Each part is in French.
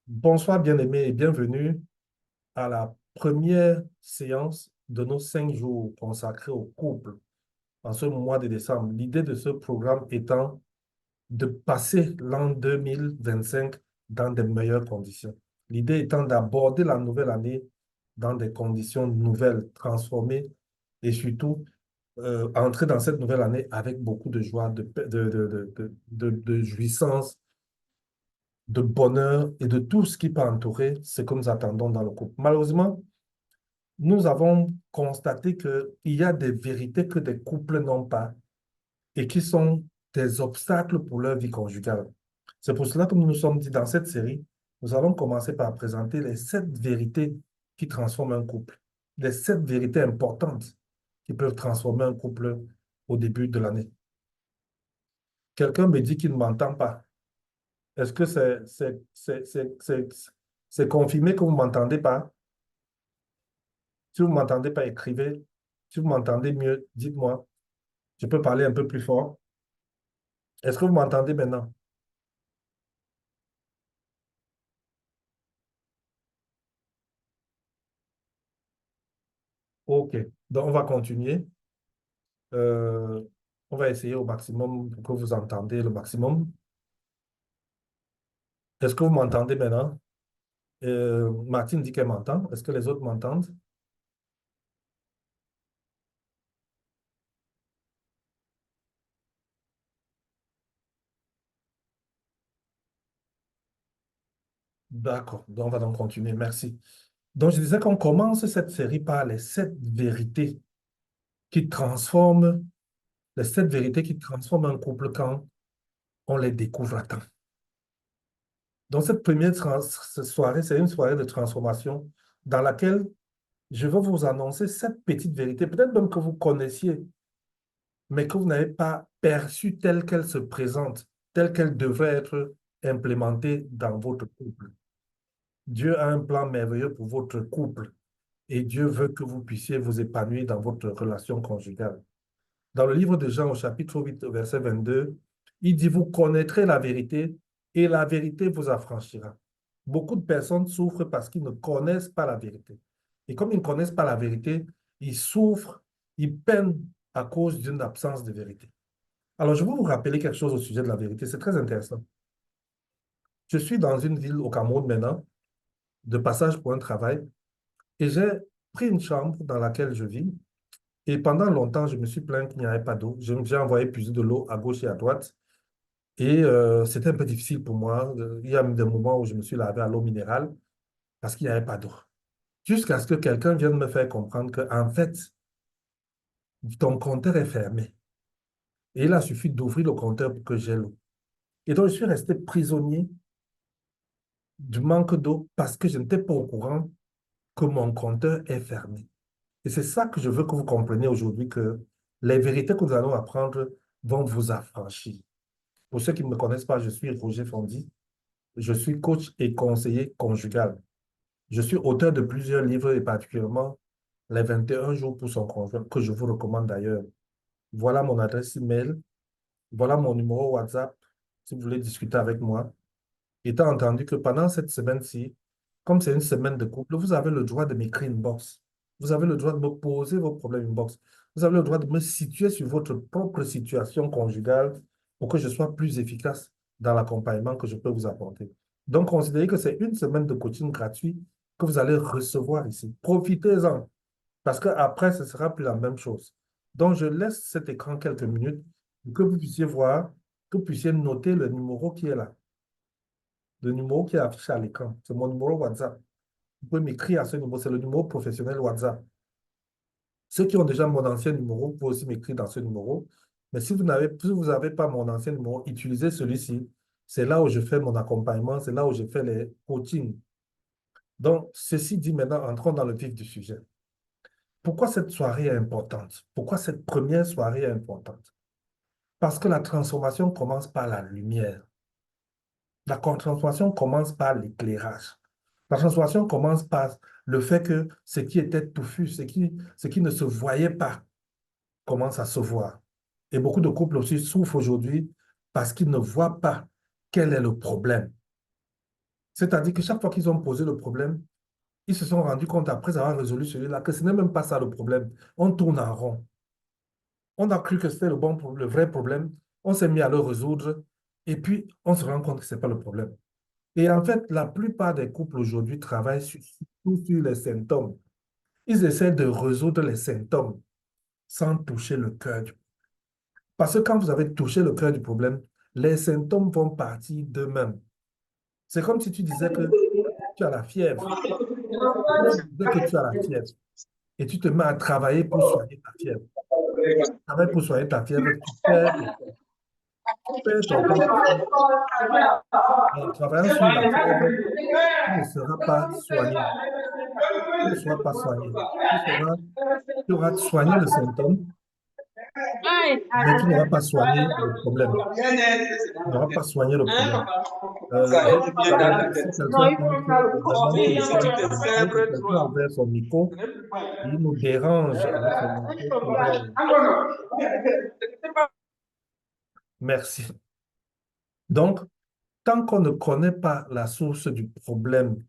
Bonsoir bien-aimés et bienvenue à la première séance de nos 5 jours consacrés au couple en ce mois de décembre. L'idée de ce programme étant de passer l'an 2025 dans de meilleures conditions. L'idée étant d'aborder la nouvelle année dans des conditions nouvelles, transformées et surtout entrer dans cette nouvelle année avec beaucoup de joie, de jouissance, de bonheur et de tout ce qui peut entourer ce que nous attendons dans le couple. Malheureusement, nous avons constaté qu'il y a des vérités que des couples n'ont pas et qui sont des obstacles pour leur vie conjugale. C'est pour cela que nous nous sommes dit dans cette série, nous allons commencer par présenter les 7 vérités qui transforment un couple, les 7 vérités importantes qui peuvent transformer un couple au début de l'année. Quelqu'un me dit qu'il ne m'entend pas. Est-ce que c'est confirmé que vous ne m'entendez pas? Si vous ne m'entendez pas, écrivez. Si vous m'entendez mieux, dites-moi. Je peux parler un peu plus fort. Est-ce que vous m'entendez maintenant? OK. Donc, on va continuer. Euh, on va essayer au maximum pour que vous entendez le maximum. Est-ce que vous m'entendez maintenant? Martine dit qu'elle m'entend. Est-ce que les autres m'entendent? D'accord. Donc, on va donc continuer. Merci. Donc, je disais qu'on commence cette série par les 7 vérités qui transforment, les 7 vérités qui transforment un couple quand on les découvre à temps. Donc, cette première soirée, c'est une soirée de transformation dans laquelle je vais vous annoncer 7 petites vérités, peut-être même que vous connaissiez, mais que vous n'avez pas perçues telles qu'elles se présentent, telles qu'elles devraient être implémentées dans votre couple. Dieu a un plan merveilleux pour votre couple et Dieu veut que vous puissiez vous épanouir dans votre relation conjugale. Dans le livre de Jean, au chapitre 8, verset 22, il dit, vous connaîtrez la vérité et la vérité vous affranchira. Beaucoup de personnes souffrent parce qu'ils ne connaissent pas la vérité. Et comme ils ne connaissent pas la vérité, ils souffrent, ils peinent à cause d'une absence de vérité. Alors, je vais vous rappeler quelque chose au sujet de la vérité. C'est très intéressant. Je suis dans une ville au Cameroun maintenant, de passage pour un travail, et j'ai pris une chambre dans laquelle je vis. Et pendant longtemps, je me suis plaint qu'il n'y avait pas d'eau. J'ai envoyé puiser de l'eau à gauche et à droite. Et c'était un peu difficile pour moi. Il y a des moments où je me suis lavé à l'eau minérale parce qu'il n'y avait pas d'eau. Jusqu'à ce que quelqu'un vienne me faire comprendre que, en fait, ton compteur est fermé. Et il a suffi d'ouvrir le compteur pour que j'ai l'eau. Et donc, je suis resté prisonnier du manque d'eau parce que je n'étais pas au courant que mon compteur est fermé. Et c'est ça que je veux que vous compreniez aujourd'hui, que les vérités que nous allons apprendre vont vous affranchir. Pour ceux qui ne me connaissent pas, je suis Roger Fondy. Je suis coach et conseiller conjugal. Je suis auteur de plusieurs livres et particulièrement Les 21 jours pour son conjoint, que je vous recommande d'ailleurs. Voilà mon adresse email, voilà mon numéro WhatsApp si vous voulez discuter avec moi. Étant entendu que pendant cette semaine-ci, comme c'est une semaine de couple, vous avez le droit de m'écrire une box. Vous avez le droit de me poser vos problèmes inbox. Vous avez le droit de me situer sur votre propre situation conjugale pour que je sois plus efficace dans l'accompagnement que je peux vous apporter. Donc, considérez que c'est une semaine de coaching gratuit que vous allez recevoir ici. Profitez-en, parce qu'après, ce ne sera plus la même chose. Donc, je laisse cet écran quelques minutes pour que vous puissiez voir, que vous puissiez noter le numéro qui est là. Le numéro qui est affiché à l'écran, c'est mon numéro WhatsApp. Vous pouvez m'écrire à ce numéro, c'est le numéro professionnel WhatsApp. Ceux qui ont déjà mon ancien numéro, vous pouvez aussi m'écrire dans ce numéro. Mais si vous n'avez pas mon ancien numéro, utilisez celui-ci. C'est là où je fais mon accompagnement, c'est là où je fais les coachings. Donc, ceci dit maintenant, entrons dans le vif du sujet. Pourquoi cette soirée est importante? Pourquoi cette première soirée est importante? Parce que la transformation commence par la lumière. La transformation commence par l'éclairage. La transformation commence par le fait que ce qui était touffu, ce qui ne se voyait pas, commence à se voir. Et beaucoup de couples aussi souffrent aujourd'hui parce qu'ils ne voient pas quel est le problème. C'est-à-dire que chaque fois qu'ils ont posé le problème, ils se sont rendus compte, après avoir résolu celui-là, que ce n'est même pas ça le problème. On tourne en rond. On a cru que c'était le vrai problème. On s'est mis à le résoudre. Et puis, on se rend compte que ce n'est pas le problème. Et en fait, la plupart des couples aujourd'hui travaillent surtout sur les symptômes. Ils essaient de résoudre les symptômes sans toucher le cœur du problème. Parce que quand vous avez touché le cœur du problème, les symptômes vont partir d'eux-mêmes. C'est comme si tu disais que tu as la fièvre. Et tu disais que tu as la fièvre. Et tu te mets à travailler pour soigner ta fièvre. Tu travailles pour soigner ta fièvre, tu perds ton temps. Tu perds ton temps parce que en travaillant sur la fièvre, tu ne seras pas soigné. Tu ne seras pas soigné. Tu auras soigné le symptôme, mais tu n'auras pas soigné le problème. Tu n'auras pas soigné le problème. J'ai dit tout à l'heure que si quelqu'un entre vraiment sur le thème, c'est-à-dire que quelqu'un a ouvert son micro, il nous dérange avec son micro ouvert. Merci. Donc, tant qu'on ne connaît pas la source du problème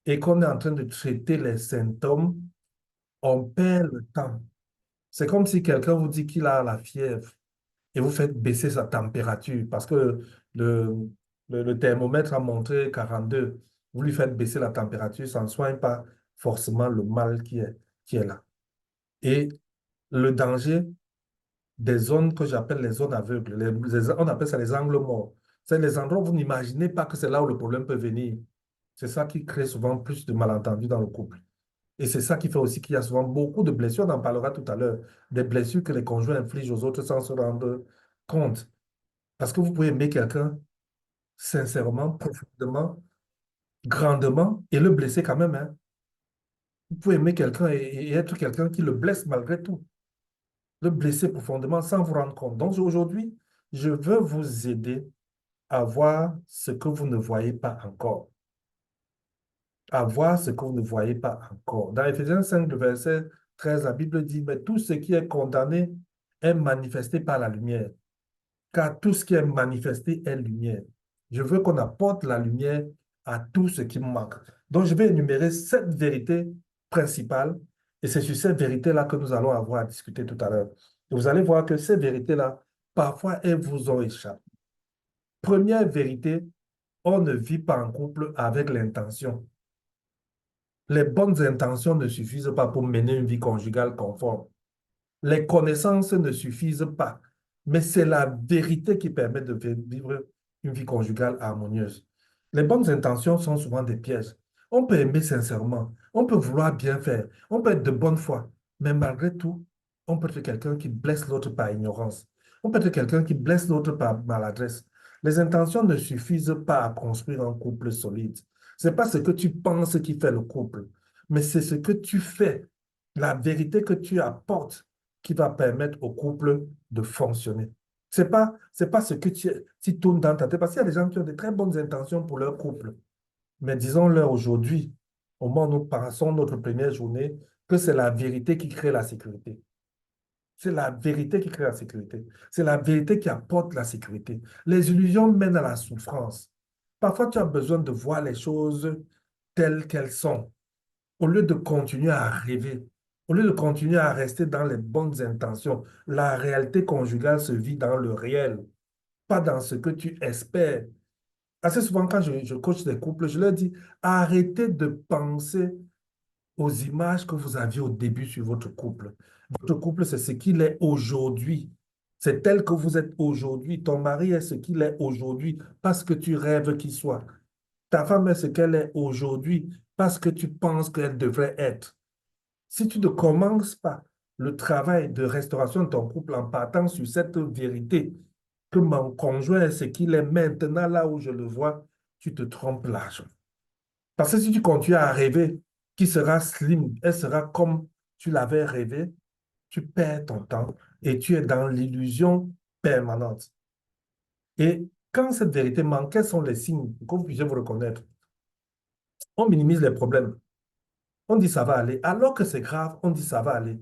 et qu'on est en train de traiter les symptômes, on perd le temps. C'est comme si quelqu'un vous dit qu'il a la fièvre et vous faites baisser sa température parce que le, le thermomètre a montré 42. Vous lui faites baisser la température, ça ne soigne pas forcément le mal qui est là. Et le danger des zones que j'appelle les zones aveugles, on appelle ça les angles morts. C'est les endroits où vous n'imaginez pas que c'est là où le problème peut venir. C'est ça qui crée souvent plus de malentendus dans le couple. Et c'est ça qui fait aussi qu'il y a souvent beaucoup de blessures, on en parlera tout à l'heure, des blessures que les conjoints infligent aux autres sans se rendre compte. Parce que vous pouvez aimer quelqu'un sincèrement, profondément, grandement, et le blesser quand même, hein. Vous pouvez aimer quelqu'un et être quelqu'un qui le blesse malgré tout, le blesser profondément sans vous rendre compte. Donc aujourd'hui, je veux vous aider à voir ce que vous ne voyez pas encore. À voir ce que vous ne voyez pas encore. Dans Éphésiens 5, le verset 13, la Bible dit, mais tout ce qui est condamné est manifesté par la lumière, car tout ce qui est manifesté est lumière. Je veux qu'on apporte la lumière à tout ce qui manque. Donc, je vais énumérer 7 vérités principales, et c'est sur ces vérités-là que nous allons avoir à discuter tout à l'heure. Et vous allez voir que ces vérités-là, parfois, elles vous ont échappé. Première vérité, on ne vit pas en couple avec l'intention. Les bonnes intentions ne suffisent pas pour mener une vie conjugale conforme. Les connaissances ne suffisent pas, mais c'est la vérité qui permet de vivre une vie conjugale harmonieuse. Les bonnes intentions sont souvent des pièges. On peut aimer sincèrement, on peut vouloir bien faire, on peut être de bonne foi, mais malgré tout, on peut être quelqu'un qui blesse l'autre par ignorance. On peut être quelqu'un qui blesse l'autre par maladresse. Les intentions ne suffisent pas à construire un couple solide. Ce n'est pas ce que tu penses qui fait le couple, mais c'est ce que tu fais, la vérité que tu apportes qui va permettre au couple de fonctionner. C'est pas ce que tu tournes dans ta tête, parce qu'il y a des gens qui ont de très bonnes intentions pour leur couple. Mais disons-leur aujourd'hui, au moment où nous passons notre première journée, que c'est la vérité qui crée la sécurité. C'est la vérité qui crée la sécurité. C'est la vérité qui apporte la sécurité. Les illusions mènent à la souffrance. Parfois, tu as besoin de voir les choses telles qu'elles sont au lieu de continuer à rêver, au lieu de continuer à rester dans les bonnes intentions. La réalité conjugale se vit dans le réel, pas dans ce que tu espères. Assez souvent, quand je coach des couples, je leur dis, arrêtez de penser aux images que vous aviez au début sur votre couple. Votre couple, c'est ce qu'il est aujourd'hui. C'est tel que vous êtes aujourd'hui. Ton mari est ce qu'il est aujourd'hui parce que tu rêves qu'il soit. Ta femme est ce qu'elle est aujourd'hui parce que tu penses qu'elle devrait être. Si tu ne commences pas le travail de restauration de ton couple en partant sur cette vérité que mon conjoint est ce qu'il est maintenant là où je le vois, tu te trompes large. Parce que si tu continues à rêver qu'il sera slim, elle sera comme tu l'avais rêvé, tu perds ton temps et tu es dans l'illusion permanente. Et quand cette vérité manque, quels sont les signes pour que vous puissiez vous reconnaître? On minimise les problèmes. On dit ça va aller. Alors que c'est grave, on dit ça va aller.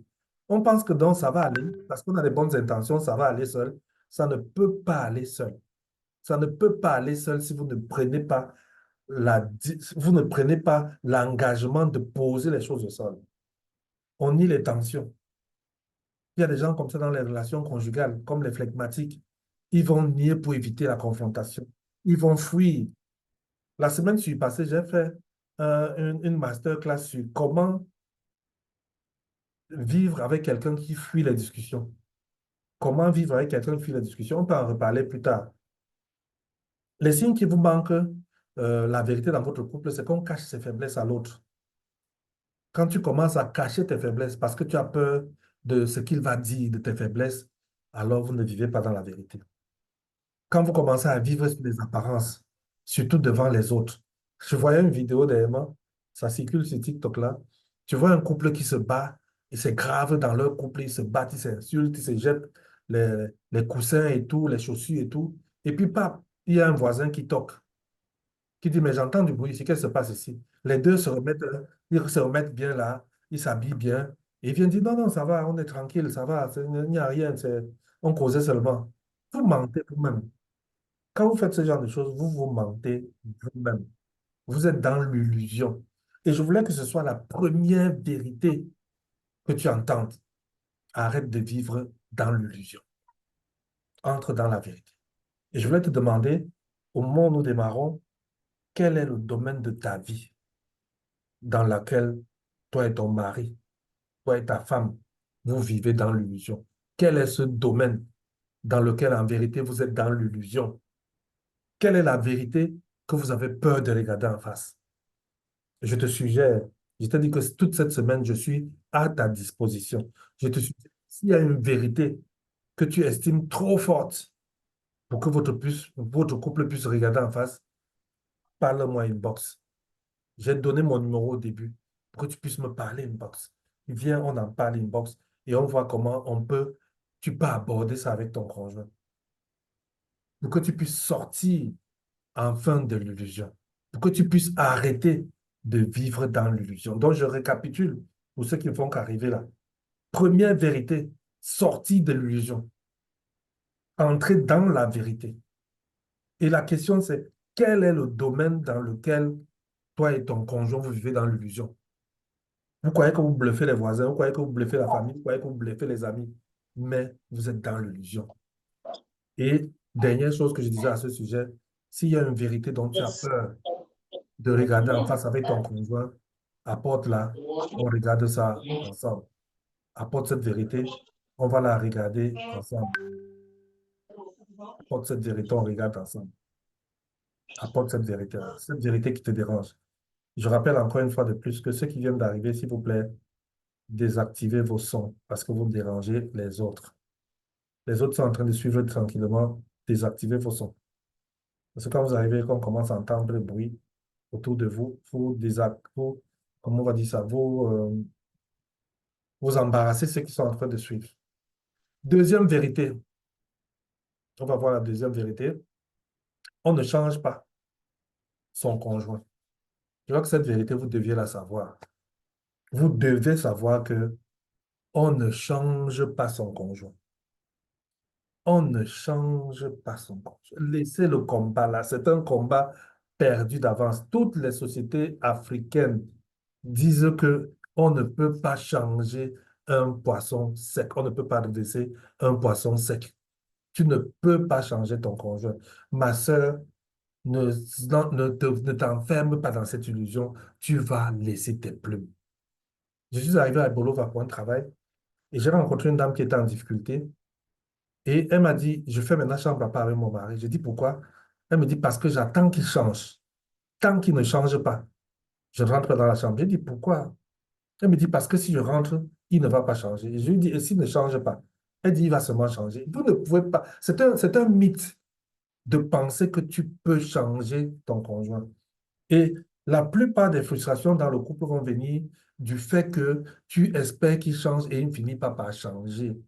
On pense que donc ça va aller parce qu'on a les bonnes intentions, ça va aller seul. Ça ne peut pas aller seul. Ça ne peut pas aller seul si vous ne prenez pas vous ne prenez pas l'engagement de poser les choses au sol. On nie les tensions. Il y a des gens comme ça dans les relations conjugales, comme les flegmatiques. Ils vont nier pour éviter la confrontation. Ils vont fuir. La semaine passée, j'ai fait une masterclass sur comment vivre avec quelqu'un qui fuit les discussions. Comment vivre avec quelqu'un qui fuit les discussions? On peut en reparler plus tard. Les signes qui vous manquent, la vérité dans votre couple, c'est qu'on cache ses faiblesses à l'autre. Quand tu commences à cacher tes faiblesses parce que tu as peur de ce qu'il va dire de tes faiblesses, alors vous ne vivez pas dans la vérité. Quand vous commencez à vivre sur les apparences, surtout devant les autres. Je voyais une vidéo dernièrement, ça circule sur TikTok là. Tu vois un couple qui se bat, et c'est grave dans leur couple, ils se battent, ils s'insultent, ils se jettent les coussins et tout, les chaussures et tout. Et puis, pap, il y a un voisin qui toque, qui dit, mais j'entends du bruit ici, qu'est-ce qui se passe ici? Les deux se remettent, ils se remettent bien là, ils s'habillent bien. Et ils viennent dire, non, non, ça va, on est tranquille, ça va, il n'y a rien, on causait seulement. Vous mentez vous-même. Quand vous faites ce genre de choses, vous vous mentez vous-même. Vous êtes dans l'illusion. Et je voulais que ce soit la première vérité que tu entendes. Arrête de vivre dans l'illusion. Entre dans la vérité. Et je voulais te demander, au moment où nous démarrons, quel est le domaine de ta vie dans lequel toi et ton mari, toi et ta femme, vous vivez dans l'illusion? Quel est ce domaine dans lequel, en vérité, vous êtes dans l'illusion? Quelle est la vérité que vous avez peur de regarder en face? Je te suggère, je te dis que toute cette semaine, je suis à ta disposition. Je te suggère, s'il y a une vérité que tu estimes trop forte pour que votre couple puisse regarder en face, parle-moi inbox. J'ai donné mon numéro au début pour que tu puisses me parler inbox. Viens, on en parle inbox et on voit comment tu peux aborder ça avec ton conjoint pour que tu puisses sortir enfin de l'illusion, pour que tu puisses arrêter de vivre dans l'illusion. Donc, je récapitule pour ceux qui ne font qu'arriver là. Première vérité, sortir de l'illusion, entrer dans la vérité. Et la question, c'est quel est le domaine dans lequel toi et ton conjoint, vous vivez dans l'illusion? Vous croyez que vous bluffez les voisins, vous croyez que vous bluffez la famille, vous croyez que vous bluffez les amis, mais vous êtes dans l'illusion. Et dernière chose que je disais à ce sujet, s'il y a une vérité dont tu as peur de regarder en face avec ton conjoint, apporte-la, on regarde ça ensemble. Apporte cette vérité, on va la regarder ensemble. Apporte cette vérité, on regarde ensemble. Apporte cette vérité qui te dérange. Je rappelle encore une fois de plus que ceux qui viennent d'arriver, s'il vous plaît, désactivez vos sons parce que vous dérangez les autres. Les autres sont en train de suivre tranquillement, désactivez vos sons. Parce que quand vous arrivez, qu'on commence à entendre le bruit autour de vous, comment on va dire ça, vous embarrassez ceux qui sont en train de suivre. Deuxième vérité, on va voir la deuxième vérité, on ne change pas son conjoint. Je vois que cette vérité, vous deviez la savoir. Vous devez savoir que on ne change pas son conjoint. On ne change pas son conjoint. Laissez le combat là. C'est un combat perdu d'avance. Toutes les sociétés africaines disent que on ne peut pas changer un poisson sec. On ne peut pas redresser un poisson sec. Tu ne peux pas changer ton conjoint. Ma sœur, ne, ne t'enferme pas dans cette illusion. Tu vas laisser tes plumes. Je suis arrivé à Bolova pour un travail et j'ai rencontré une dame qui était en difficulté. Et elle m'a dit, je fais maintenant chambre à part avec mon mari. Je dis pourquoi? Elle me dit parce que j'attends qu'il change. Tant qu'il ne change pas, je rentre dans la chambre. Je dis pourquoi? Elle me dit parce que si je rentre, il ne va pas changer. Je lui dis, et s'il ne change pas? Elle dit, il va seulement changer. Vous ne pouvez pas. C'est un mythe de penser que tu peux changer ton conjoint. Et la plupart des frustrations dans le couple vont venir du fait que tu espères qu'il change et il finit pas par changer.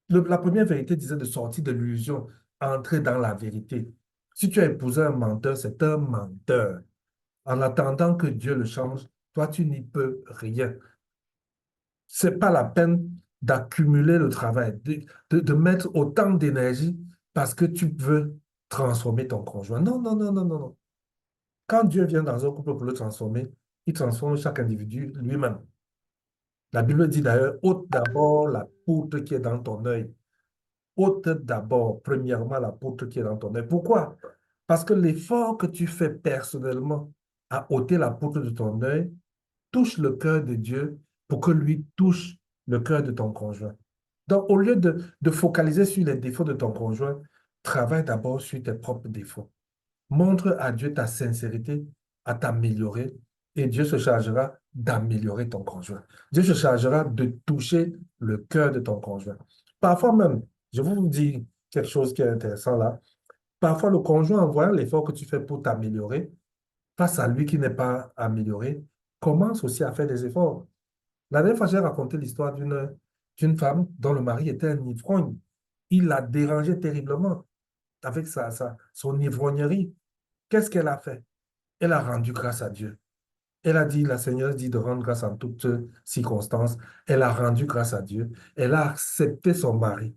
La première vérité disait de sortir de l'illusion, entrer dans la vérité. Si tu as épousé un menteur, c'est un menteur. En attendant que Dieu le change, toi, tu n'y peux rien. C'est pas la peine d'accumuler le travail, de mettre autant d'énergie parce que tu veux transformer ton conjoint. Non, non, non, non, non, non. Quand Dieu vient dans un couple pour le transformer, il transforme chaque individu lui-même. La Bible dit d'ailleurs, ôte d'abord la poutre qui est dans ton œil. Ôte d'abord, premièrement, la poutre qui est dans ton œil. Pourquoi? Parce que l'effort que tu fais personnellement à ôter la poutre de ton œil touche le cœur de Dieu pour que lui touche le cœur de ton conjoint. Donc, au lieu de focaliser sur les défauts de ton conjoint, travaille d'abord sur tes propres défauts. Montre à Dieu ta sincérité à t'améliorer et Dieu se chargera d'améliorer ton conjoint. Dieu se chargera de toucher le cœur de ton conjoint. Parfois même, je vous dis quelque chose qui est intéressant là, parfois le conjoint, en voyant l'effort que tu fais pour t'améliorer, face à lui qui n'est pas amélioré, commence aussi à faire des efforts. La dernière fois, j'ai raconté l'histoire d'une femme dont le mari était un ivrogne. Il l'a dérangé terriblement avec son ivrognerie. Qu'est-ce qu'elle a fait? Elle a rendu grâce à Dieu. Elle a dit, la Seigneur dit de rendre grâce en toutes circonstances. Elle a rendu grâce à Dieu. Elle a accepté son mari.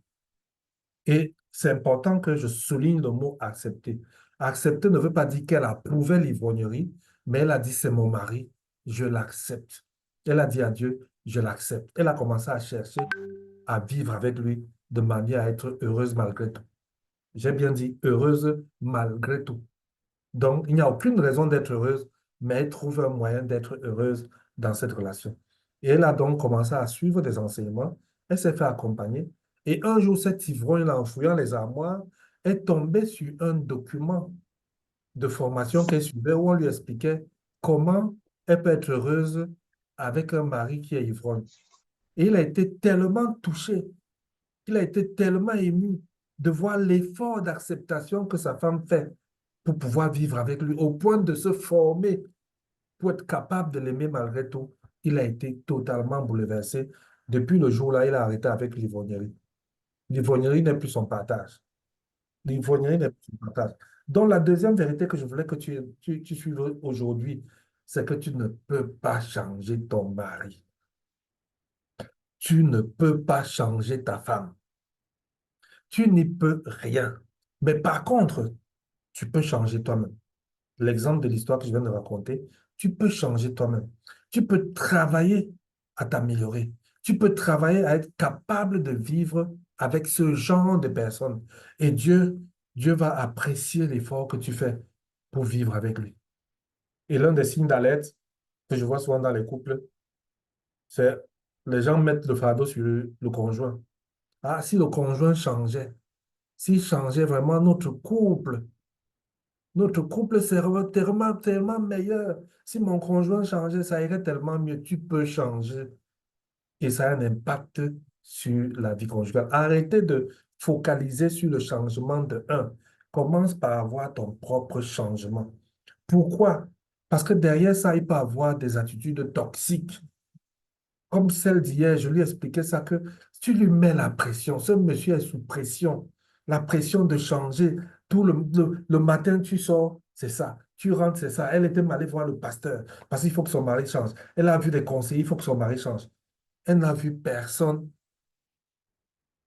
Et c'est important que je souligne le mot accepter. Accepter ne veut pas dire qu'elle approuvait l'ivrognerie, mais elle a dit, c'est mon mari, je l'accepte. Elle a dit à Dieu, je l'accepte. Elle a commencé à chercher à vivre avec lui de manière à être heureuse malgré tout. J'ai bien dit heureuse malgré tout. Donc, il n'y a aucune raison d'être heureuse, mais elle trouve un moyen d'être heureuse dans cette relation. Et elle a donc commencé à suivre des enseignements. Elle s'est fait accompagner. Et un jour, cet ivrogne, en fouillant les armoires, est tombé sur un document de formation qu'elle suivait où on lui expliquait comment elle peut être heureuse avec un mari qui est ivrogne. Et il a été tellement touché, il a été tellement ému de voir l'effort d'acceptation que sa femme fait pour pouvoir vivre avec lui, au point de se former pour être capable de l'aimer malgré tout. Il a été totalement bouleversé. Depuis le jour-là, il a arrêté avec l'ivrognerie. L'ivrognerie n'est plus son partage. L'ivrognerie n'est plus son partage. Donc, la deuxième vérité que je voulais que tu suives aujourd'hui, c'est que tu ne peux pas changer ton mari. Tu ne peux pas changer ta femme. Tu n'y peux rien. Mais par contre, tu peux changer toi-même. L'exemple de l'histoire que je viens de raconter, tu peux changer toi-même. Tu peux travailler à t'améliorer. Tu peux travailler à être capable de vivre avec ce genre de personnes. Et Dieu va apprécier l'effort que tu fais pour vivre avec lui. Et l'un des signes d'alerte que je vois souvent dans les couples, c'est les gens mettent le fardeau sur le conjoint. Ah, si le conjoint changeait, s'il changeait vraiment notre couple serait tellement, tellement meilleur. Si mon conjoint changeait, ça irait tellement mieux. Tu peux changer et ça a un impact sur la vie conjugale. Arrêtez de focaliser sur le changement de un. Commence par avoir ton propre changement. Pourquoi? Parce que derrière ça, il peut avoir des attitudes toxiques comme celle d'hier, je lui expliquais ça que si tu lui mets la pression, ce monsieur est sous pression, la pression de changer. Tout le matin, tu sors, c'est ça. Tu rentres, c'est ça. Elle était allée voir le pasteur parce qu'il faut que son mari change. Elle a vu des conseils, il faut que son mari change. Elle n'a vu personne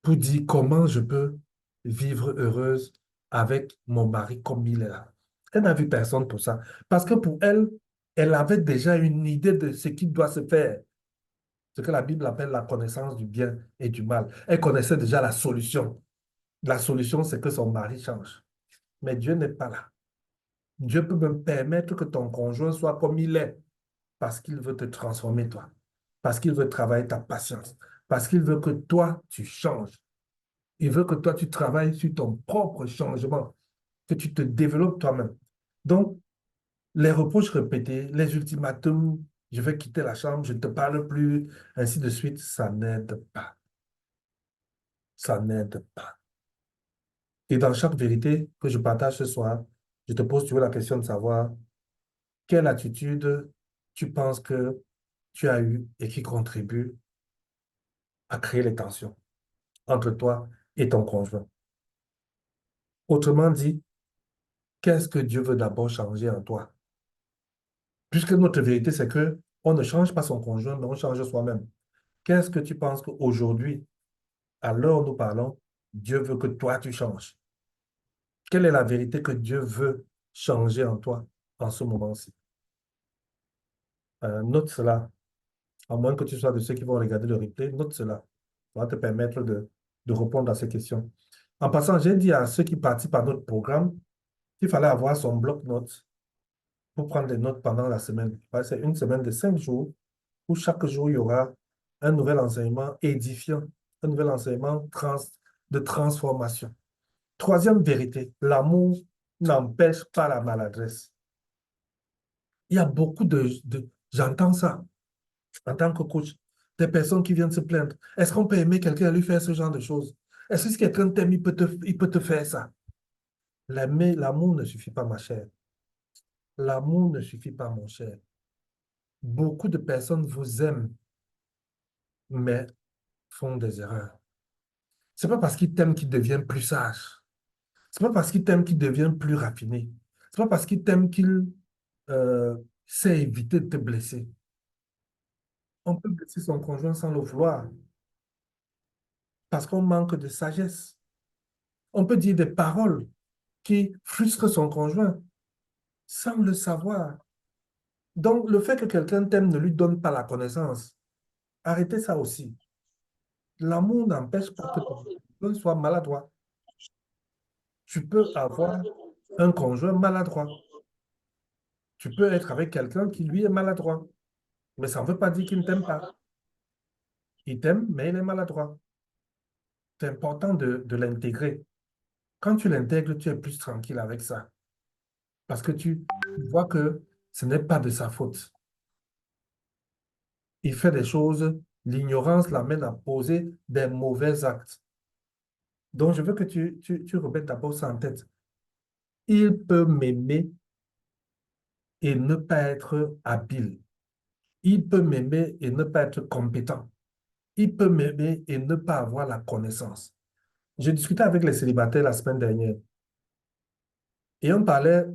pour dire comment je peux vivre heureuse avec mon mari comme il est là. Elle n'a vu personne pour ça. Parce que pour elle, elle avait déjà une idée de ce qui doit se faire, ce que la Bible appelle la connaissance du bien et du mal. Elle connaissait déjà la solution. La solution, c'est que son mari change. Mais Dieu n'est pas là. Dieu peut même permettre que ton conjoint soit comme il est parce qu'il veut te transformer toi, parce qu'il veut travailler ta patience, parce qu'il veut que toi, tu changes. Il veut que toi, tu travailles sur ton propre changement, que tu te développes toi-même. Donc, les reproches répétés, les ultimatums, je vais quitter la chambre, je ne te parle plus, ainsi de suite, ça n'aide pas. Ça n'aide pas. Et dans chaque vérité que je partage ce soir, je te pose toujours la question de savoir quelle attitude tu penses que tu as eue et qui contribue à créer les tensions entre toi et ton conjoint. Autrement dit, qu'est-ce que Dieu veut d'abord changer en toi? Puisque notre vérité, c'est que on ne change pas son conjoint, mais on change soi-même. Qu'est-ce que tu penses qu'aujourd'hui, à l'heure où nous parlons, Dieu veut que toi, tu changes? Quelle est la vérité que Dieu veut changer en toi? en ce moment-ci. Note cela, à moins que tu sois de ceux qui vont regarder le replay, note cela. Ça va te permettre de répondre à ces questions. En passant, j'ai dit à ceux qui participent à notre programme qu'il fallait avoir son bloc-notes pour prendre des notes pendant la semaine. C'est une semaine de 5 jours où chaque jour, il y aura un nouvel enseignement édifiant, un nouvel enseignement de transformation. Troisième vérité, l'amour n'empêche pas la maladresse. Il y a beaucoup j'entends ça en tant que coach, des personnes qui viennent se plaindre. Est-ce qu'on peut aimer quelqu'un et lui faire ce genre de choses? Est-ce que si quelqu'un t'aime, il peut te faire ça? L'amour ne suffit pas, ma chère. L'amour ne suffit pas, mon cher. Beaucoup de personnes vous aiment, mais font des erreurs. C'est pas parce qu'ils t'aiment qu'ils deviennent plus sages. C'est pas parce qu'ils t'aiment qu'ils deviennent plus raffinés. C'est pas parce qu'ils t'aiment qu'ils euh, sait éviter de te blesser. On peut blesser son conjoint sans le vouloir parce qu'on manque de sagesse. On peut dire des paroles qui frustrent son conjoint sans le savoir. Donc, le fait que quelqu'un t'aime ne lui donne pas la connaissance. Arrêtez ça aussi. L'amour n'empêche pas que ton conjoint soit maladroit. Tu peux avoir un conjoint maladroit. Tu peux être avec quelqu'un qui, lui, est maladroit. Mais ça ne veut pas dire qu'il ne t'aime pas. Il t'aime, mais il est maladroit. C'est important de l'intégrer. Quand tu l'intègres, tu es plus tranquille avec ça. Parce que tu vois que ce n'est pas de sa faute. Il fait des choses, l'ignorance l'amène à poser des mauvais actes. Donc, je veux que tu remettes d'abord ça en tête. Il peut m'aimer et ne pas être habile. Il peut m'aimer et ne pas être compétent. Il peut m'aimer et ne pas avoir la connaissance. J'ai discuté avec les célibataires la semaine dernière et on parlait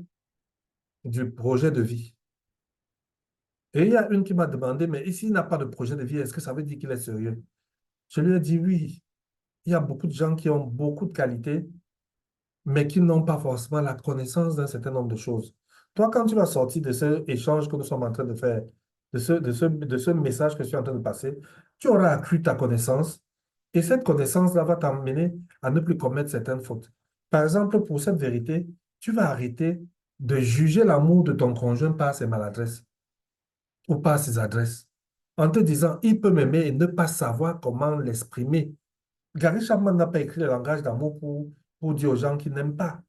du projet de vie. Et il y a une qui m'a demandé, mais ici, il n'a pas de projet de vie, est-ce que ça veut dire qu'il est sérieux? Je lui ai dit oui. Il y a beaucoup de gens qui ont beaucoup de qualités, mais qui n'ont pas forcément la connaissance d'un certain nombre de choses. Toi, quand tu vas sortir de ce échange que nous sommes en train de faire, de ce message que je suis en train de passer, tu auras accru ta connaissance et cette connaissance-là va t'amener à ne plus commettre certaines fautes. Par exemple, pour cette vérité, tu vas arrêter de juger l'amour de ton conjoint par ses maladresses ou par ses adresses, en te disant, il peut m'aimer et ne pas savoir comment l'exprimer. Gary Chapman n'a pas écrit le langage d'amour pour dire aux gens qu'il n'aiment pas.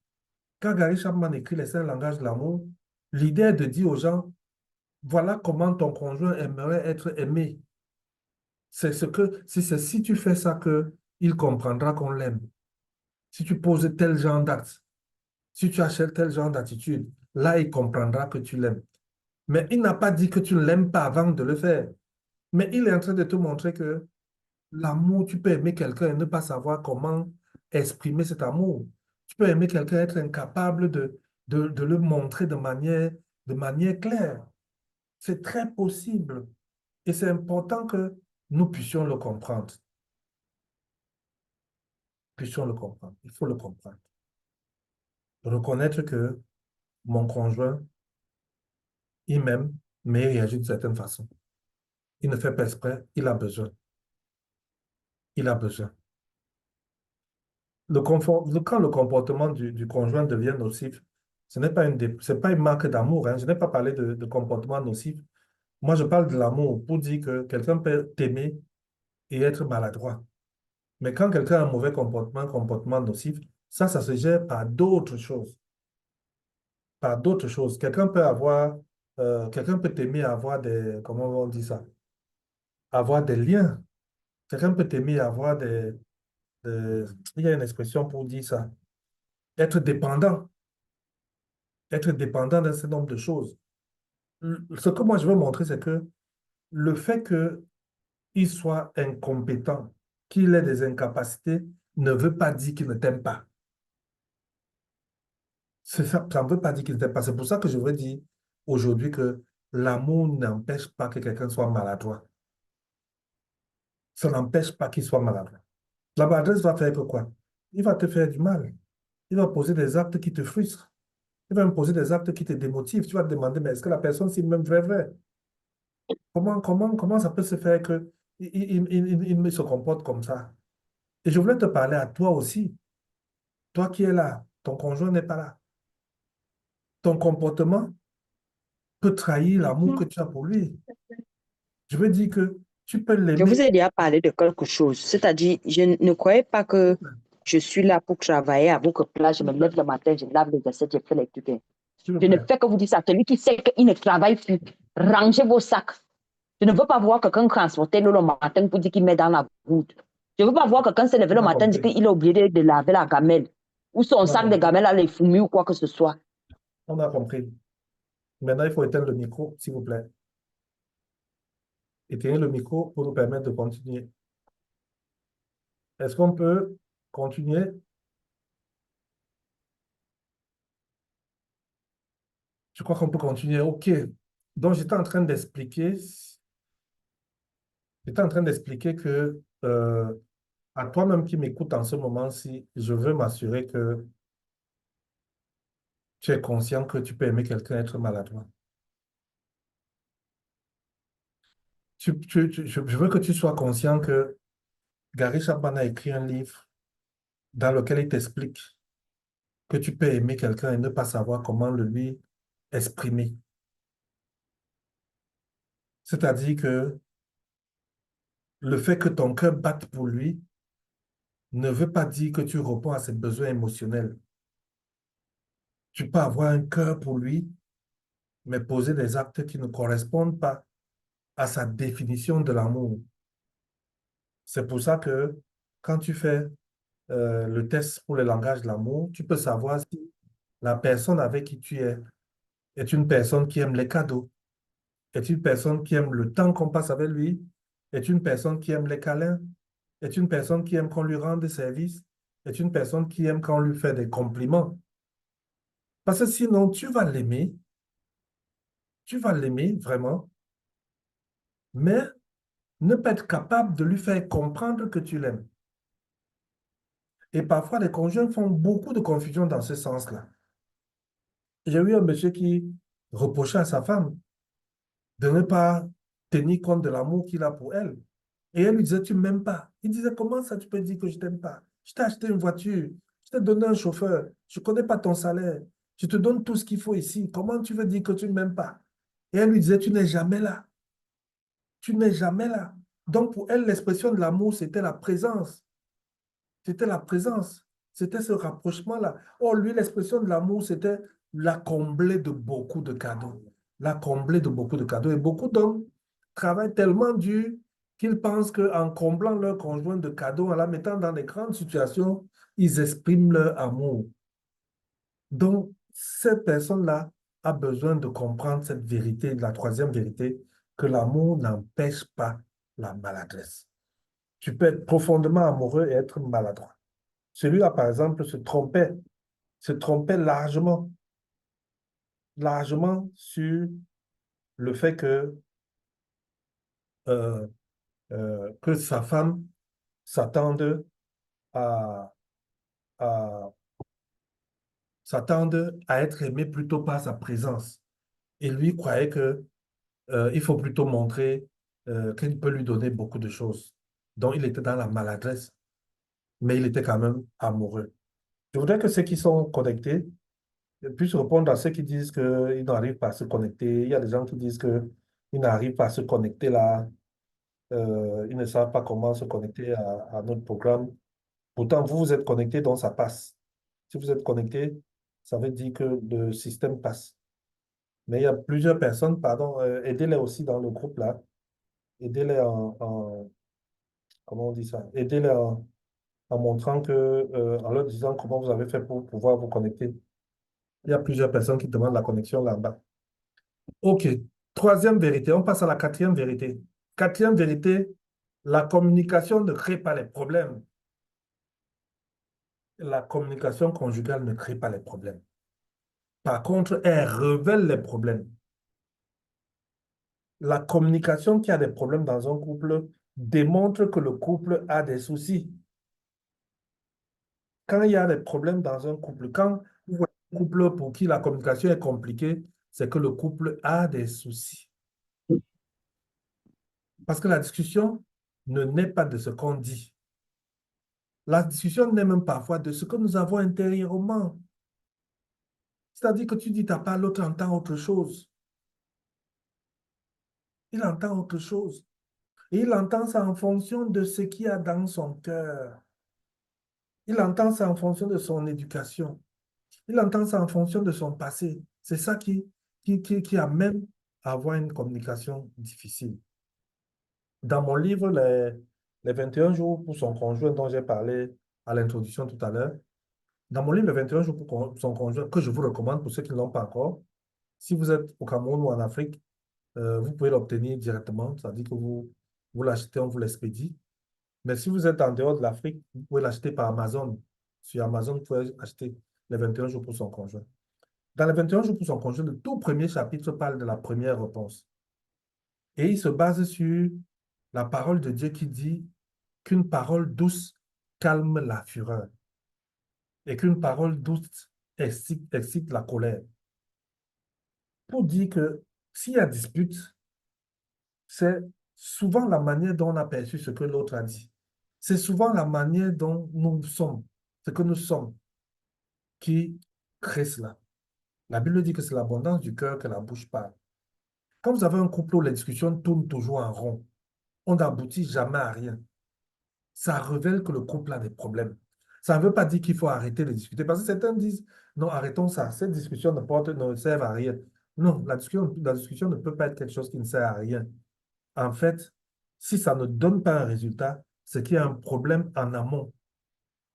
Quand Gary Chapman écrit les 5 langages de l'amour, l'idée est de dire aux gens, voilà comment ton conjoint aimerait être aimé. C'est si tu fais ça que il comprendra qu'on l'aime. Si tu poses tel genre d'acte, si tu achètes tel genre d'attitude, là, il comprendra que tu l'aimes. Mais il n'a pas dit que tu ne l'aimes pas avant de le faire. Mais il est en train de te montrer que l'amour, tu peux aimer quelqu'un et ne pas savoir comment exprimer cet amour. Tu peux aimer quelqu'un et être incapable de le montrer de manière claire. C'est très possible. Et c'est important que nous puissions le comprendre. Puissions le comprendre. Il faut le comprendre. Reconnaître que mon conjoint, il m'aime, mais il réagit d'une certaine façon. Il ne fait pas exprès, il a besoin. Il a besoin. Quand le comportement du conjoint devient nocif, ce n'est pas c'est pas une marque d'amour, hein. Je n'ai pas parlé de comportement nocif. Moi, je parle de l'amour pour dire que quelqu'un peut t'aimer et être maladroit. Mais quand quelqu'un a un mauvais comportement, un comportement nocif, ça se gère par d'autres choses. Par d'autres choses. Quelqu'un peut t'aimer avoir comment on dit ça? Avoir des liens. Quelqu'un peut t'aimer avoir il y a une expression pour dire ça. Être dépendant. Être dépendant d'un certain nombre de choses. Ce que moi je veux montrer, c'est que le fait qu'il soit incompétent, qu'il ait des incapacités, ne veut pas dire qu'il ne t'aime pas. Ça ne veut pas dire qu'il ne t'aime pas. C'est pour ça que je veux dire aujourd'hui que l'amour n'empêche pas que quelqu'un soit maladroit. Ça n'empêche pas qu'il soit maladroit. La maladresse va faire que quoi? Il va te faire du mal. Il va poser des actes qui te frustrent. Il va imposer des actes qui te démotivent. Tu vas te demander, mais est-ce que la personne, c'est même vrai, vrai? Comment ça peut se faire que il me se comporte comme ça? Et je voulais te parler à toi aussi. Toi qui es là, ton conjoint n'est pas là. Ton comportement peut trahir l'amour que tu as pour lui. Je veux dire que tu peux Je vous l'aimer. ai déjà parlé de quelque chose, c'est-à-dire, je ne croyais pas que je suis là pour travailler à votre place. Je me lève le matin, je lave les assiettes, je fais les trucs. S'il vous Je ne plaît. fais que vous dire ça. Celui qui sait qu'il ne travaille plus, rangez vos sacs. Je ne veux pas voir quelqu'un transporter l'eau le matin pour dire qu'il met dans la route. Je ne veux pas voir quelqu'un se lever On le a matin et dire compris. qu'il a oublié de laver la gamelle. Ou son On a sac de compris. gamelle à les fumer ou quoi que ce soit. On a compris. Maintenant, il faut éteindre le micro, s'il vous plaît. Éteignez le micro pour nous permettre de continuer. Est-ce qu'on peut continuer? Je crois qu'on peut continuer. OK. Donc, j'étais en train d'expliquer que à toi-même qui m'écoutes en ce moment-ci, je veux m'assurer que tu es conscient que tu peux aimer quelqu'un et être maladroit. Je veux que tu sois conscient que Gary Chapman a écrit un livre dans lequel il t'explique que tu peux aimer quelqu'un et ne pas savoir comment le lui exprimer. C'est-à-dire que le fait que ton cœur batte pour lui ne veut pas dire que tu réponds à ses besoins émotionnels. Tu peux avoir un cœur pour lui, mais poser des actes qui ne correspondent pas à sa définition de l'amour. C'est pour ça que quand tu fais le test pour le langage de l'amour, tu peux savoir si la personne avec qui tu es est une personne qui aime les cadeaux, est une personne qui aime le temps qu'on passe avec lui, est une personne qui aime les câlins, est une personne qui aime qu'on lui rende des services, est une personne qui aime qu'on lui fait des compliments. Parce que sinon, tu vas l'aimer vraiment, mais ne pas être capable de lui faire comprendre que tu l'aimes. Et parfois, les conjoints font beaucoup de confusion dans ce sens-là. J'ai eu un monsieur qui reprochait à sa femme de ne pas tenir compte de l'amour qu'il a pour elle. Et elle lui disait, tu ne m'aimes pas. Il disait, comment ça tu peux dire que je ne t'aime pas? Je t'ai acheté une voiture, je t'ai donné un chauffeur, je ne connais pas ton salaire, je te donne tout ce qu'il faut ici. Comment tu veux dire que tu ne m'aimes pas? Et elle lui disait, tu n'es jamais là. Tu n'es jamais là. Donc pour elle, l'expression de l'amour, c'était la présence. C'était la présence. C'était ce rapprochement-là. Or, lui, l'expression de l'amour, c'était la combler de beaucoup de cadeaux. La combler de beaucoup de cadeaux. Et beaucoup d'hommes travaillent tellement dur qu'ils pensent qu'en comblant leur conjoint de cadeaux, en la mettant dans des grandes situations, ils expriment leur amour. Donc, cette personne-là a besoin de comprendre cette vérité, la troisième vérité, que l'amour n'empêche pas la maladresse. Tu peux être profondément amoureux et être maladroit. Celui-là, par exemple, se trompait largement, largement sur le fait euh, que sa femme s'attende à, à, s'attende à être aimée plutôt par sa présence. Et lui croyait que, il faut plutôt montrer qu'il peut lui donner beaucoup de choses. Donc, il était dans la maladresse, mais il était quand même amoureux. Je voudrais que ceux qui sont connectés puissent répondre à ceux qui disent qu'ils n'arrivent pas à se connecter. Il y a des gens qui disent qu'ils n'arrivent pas à se connecter là. Ils ne savent pas comment se connecter à notre programme. Pourtant, vous, vous êtes connectés, donc ça passe. Si vous êtes connectés, ça veut dire que le système passe. Mais il y a plusieurs personnes, pardon, aidez-les aussi dans le groupe là. Aidez-les comment on dit ça? Aidez-les en montrant que, en leur disant comment vous avez fait pour pouvoir vous connecter. Il y a plusieurs personnes qui demandent la connexion là-bas. OK. Troisième vérité, on passe à la quatrième vérité. Quatrième vérité, la communication ne crée pas les problèmes. La communication conjugale ne crée pas les problèmes. Par contre, elle révèle les problèmes. La communication qui a des problèmes dans un couple démontre que le couple a des soucis. Quand il y a des problèmes dans un couple, quand vous voyez couple pour qui la communication est compliquée, c'est que le couple a des soucis. Parce que la discussion ne naît pas de ce qu'on dit. La discussion naît même parfois de ce que nous avons intérieurement. C'est-à-dire que tu dis ta part, l'autre entend autre chose. Il entend autre chose. Et il entend ça en fonction de ce qu'il y a dans son cœur. Il entend ça en fonction de son éducation. Il entend ça en fonction de son passé. C'est ça qui amène à avoir une communication difficile. Dans mon livre, les 21 jours pour son conjoint dont j'ai parlé à l'introduction tout à l'heure, dans mon livre, les 21 jours pour son conjoint, que je vous recommande pour ceux qui ne l'ont pas encore, si vous êtes au Cameroun ou en Afrique, vous pouvez l'obtenir directement, c'est-à-dire que vous l'achetez, on vous l'expédie. Mais si vous êtes en dehors de l'Afrique, vous pouvez l'acheter par Amazon. Sur Amazon, vous pouvez acheter les 21 jours pour son conjoint. Dans les 21 jours pour son conjoint, le tout premier chapitre parle de la première réponse. Et il se base sur la parole de Dieu qui dit qu'une parole douce calme la fureur et qu'une parole douce excite la colère. Pour dire que s'il y a dispute, c'est souvent la manière dont on a perçu ce que l'autre a dit. C'est souvent la manière dont nous sommes, ce que nous sommes, qui crée cela. La Bible dit que c'est l'abondance du cœur que la bouche parle. Quand vous avez un couple où les discussions tournent toujours en rond, on n'aboutit jamais à rien. Ça révèle que le couple a des problèmes. Ça ne veut pas dire qu'il faut arrêter de discuter, parce que certains disent, non, arrêtons ça, cette discussion ne sert à rien. Non, la discussion ne peut pas être quelque chose qui ne sert à rien. En fait, si ça ne donne pas un résultat, c'est qu'il y a un problème en amont.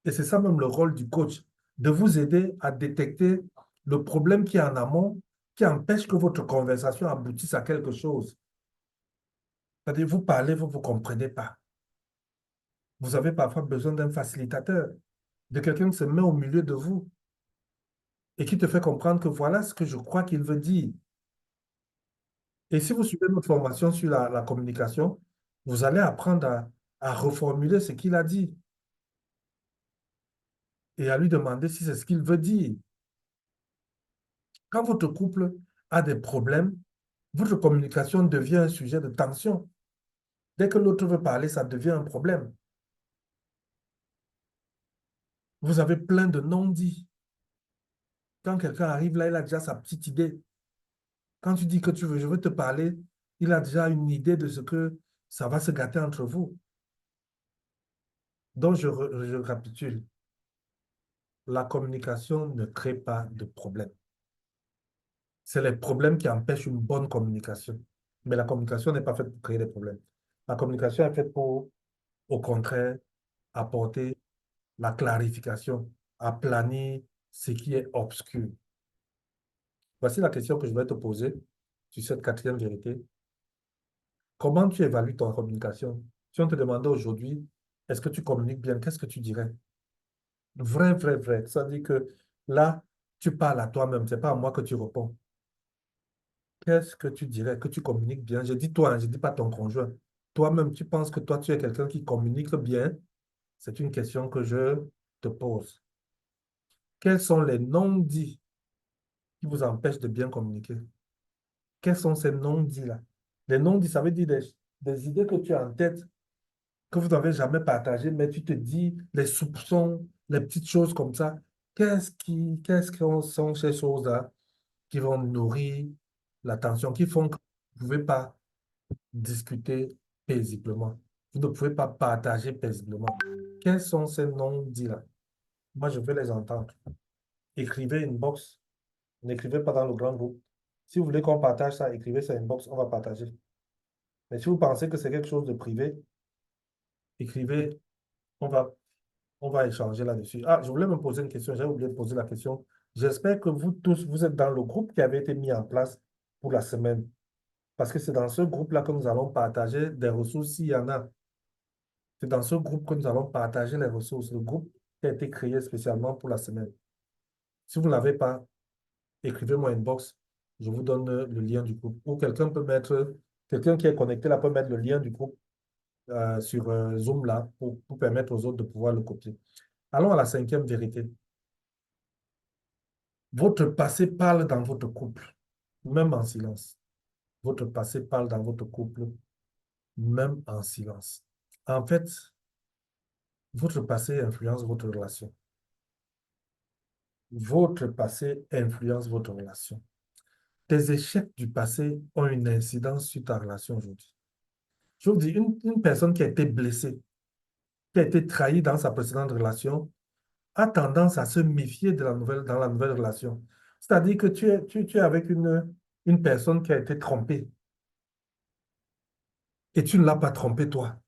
Et c'est ça même le rôle du coach, de vous aider à détecter le problème qui est en amont, qui empêche que votre conversation aboutisse à quelque chose. C'est-à-dire, vous parlez, vous ne vous comprenez pas. Vous avez parfois besoin d'un facilitateur, de quelqu'un qui se met au milieu de vous et qui te fait comprendre que voilà ce que je crois qu'il veut dire. Et si vous suivez notre formation sur la communication, vous allez apprendre à reformuler ce qu'il a dit et à lui demander si c'est ce qu'il veut dire. Quand votre couple a des problèmes, votre communication devient un sujet de tension. Dès que l'autre veut parler, ça devient un problème. Vous avez plein de non-dits. Quand quelqu'un arrive là, il a déjà sa petite idée. Quand tu dis que je veux te parler, il a déjà une idée de ce que ça va se gâter entre vous. Donc, je récapitule. La communication ne crée pas de problème. C'est les problèmes qui empêchent une bonne communication. Mais la communication n'est pas faite pour créer des problèmes. La communication est faite pour, au contraire, apporter la clarification, aplanir ce qui est obscur. Voici la question que je vais te poser sur cette quatrième vérité. Comment tu évalues ton communication? Si on te demandait aujourd'hui, est-ce que tu communiques bien? Qu'est-ce que tu dirais? Vrai, vrai, vrai. Ça veut dire que là, tu parles à toi-même. Ce n'est pas à moi que tu réponds. Qu'est-ce que tu dirais? Que tu communiques bien? Je dis toi, hein, je ne dis pas ton conjoint. Toi-même, tu penses que toi, tu es quelqu'un qui communique bien? C'est une question que je te pose. Quels sont les non-dits qui vous empêchent de bien communiquer? Quels sont ces non-dits-là? Les non-dits, ça veut dire des idées que tu as en tête, que vous n'avez jamais partagées, mais tu te dis les soupçons, les petites choses comme ça. Qu'est-ce que sont ces choses-là qui vont nourrir la tension, qui font que vous ne pouvez pas discuter paisiblement? Vous ne pouvez pas partager paisiblement. Quels sont ces non-dits-là? Moi, je veux les entendre. Écrivez une box. N'écrivez pas dans le grand groupe. Si vous voulez qu'on partage ça, écrivez ça box, on va partager. Mais si vous pensez que c'est quelque chose de privé, écrivez, on va, on va échanger là-dessus. Ah, je voulais me poser une question, j'ai oublié de poser la question. J'espère que vous tous, vous êtes dans le groupe qui avait été mis en place pour la semaine. Parce que c'est dans ce groupe-là que nous allons partager des ressources s'il y en a. C'est dans ce groupe que nous allons partager les ressources. Le groupe qui a été créé spécialement pour la semaine. Si vous ne l'avez pas, écrivez-moi inbox. Je vous donne le lien du groupe. Ou quelqu'un qui est connecté là peut mettre le lien du groupe sur Zoom là pour permettre aux autres de pouvoir le copier. Allons à la cinquième vérité. Votre passé parle dans votre couple, même en silence. Votre passé parle dans votre couple, même en silence. En fait, votre passé influence votre relation. Votre passé influence votre relation. Tes échecs du passé ont une incidence sur ta relation aujourd'hui. Je vous dis, une personne qui a été blessée, qui a été trahie dans sa précédente relation, a tendance à se méfier de dans la nouvelle relation. C'est-à-dire que tu es avec une personne qui a été trompée et tu ne l'as pas trompée toi.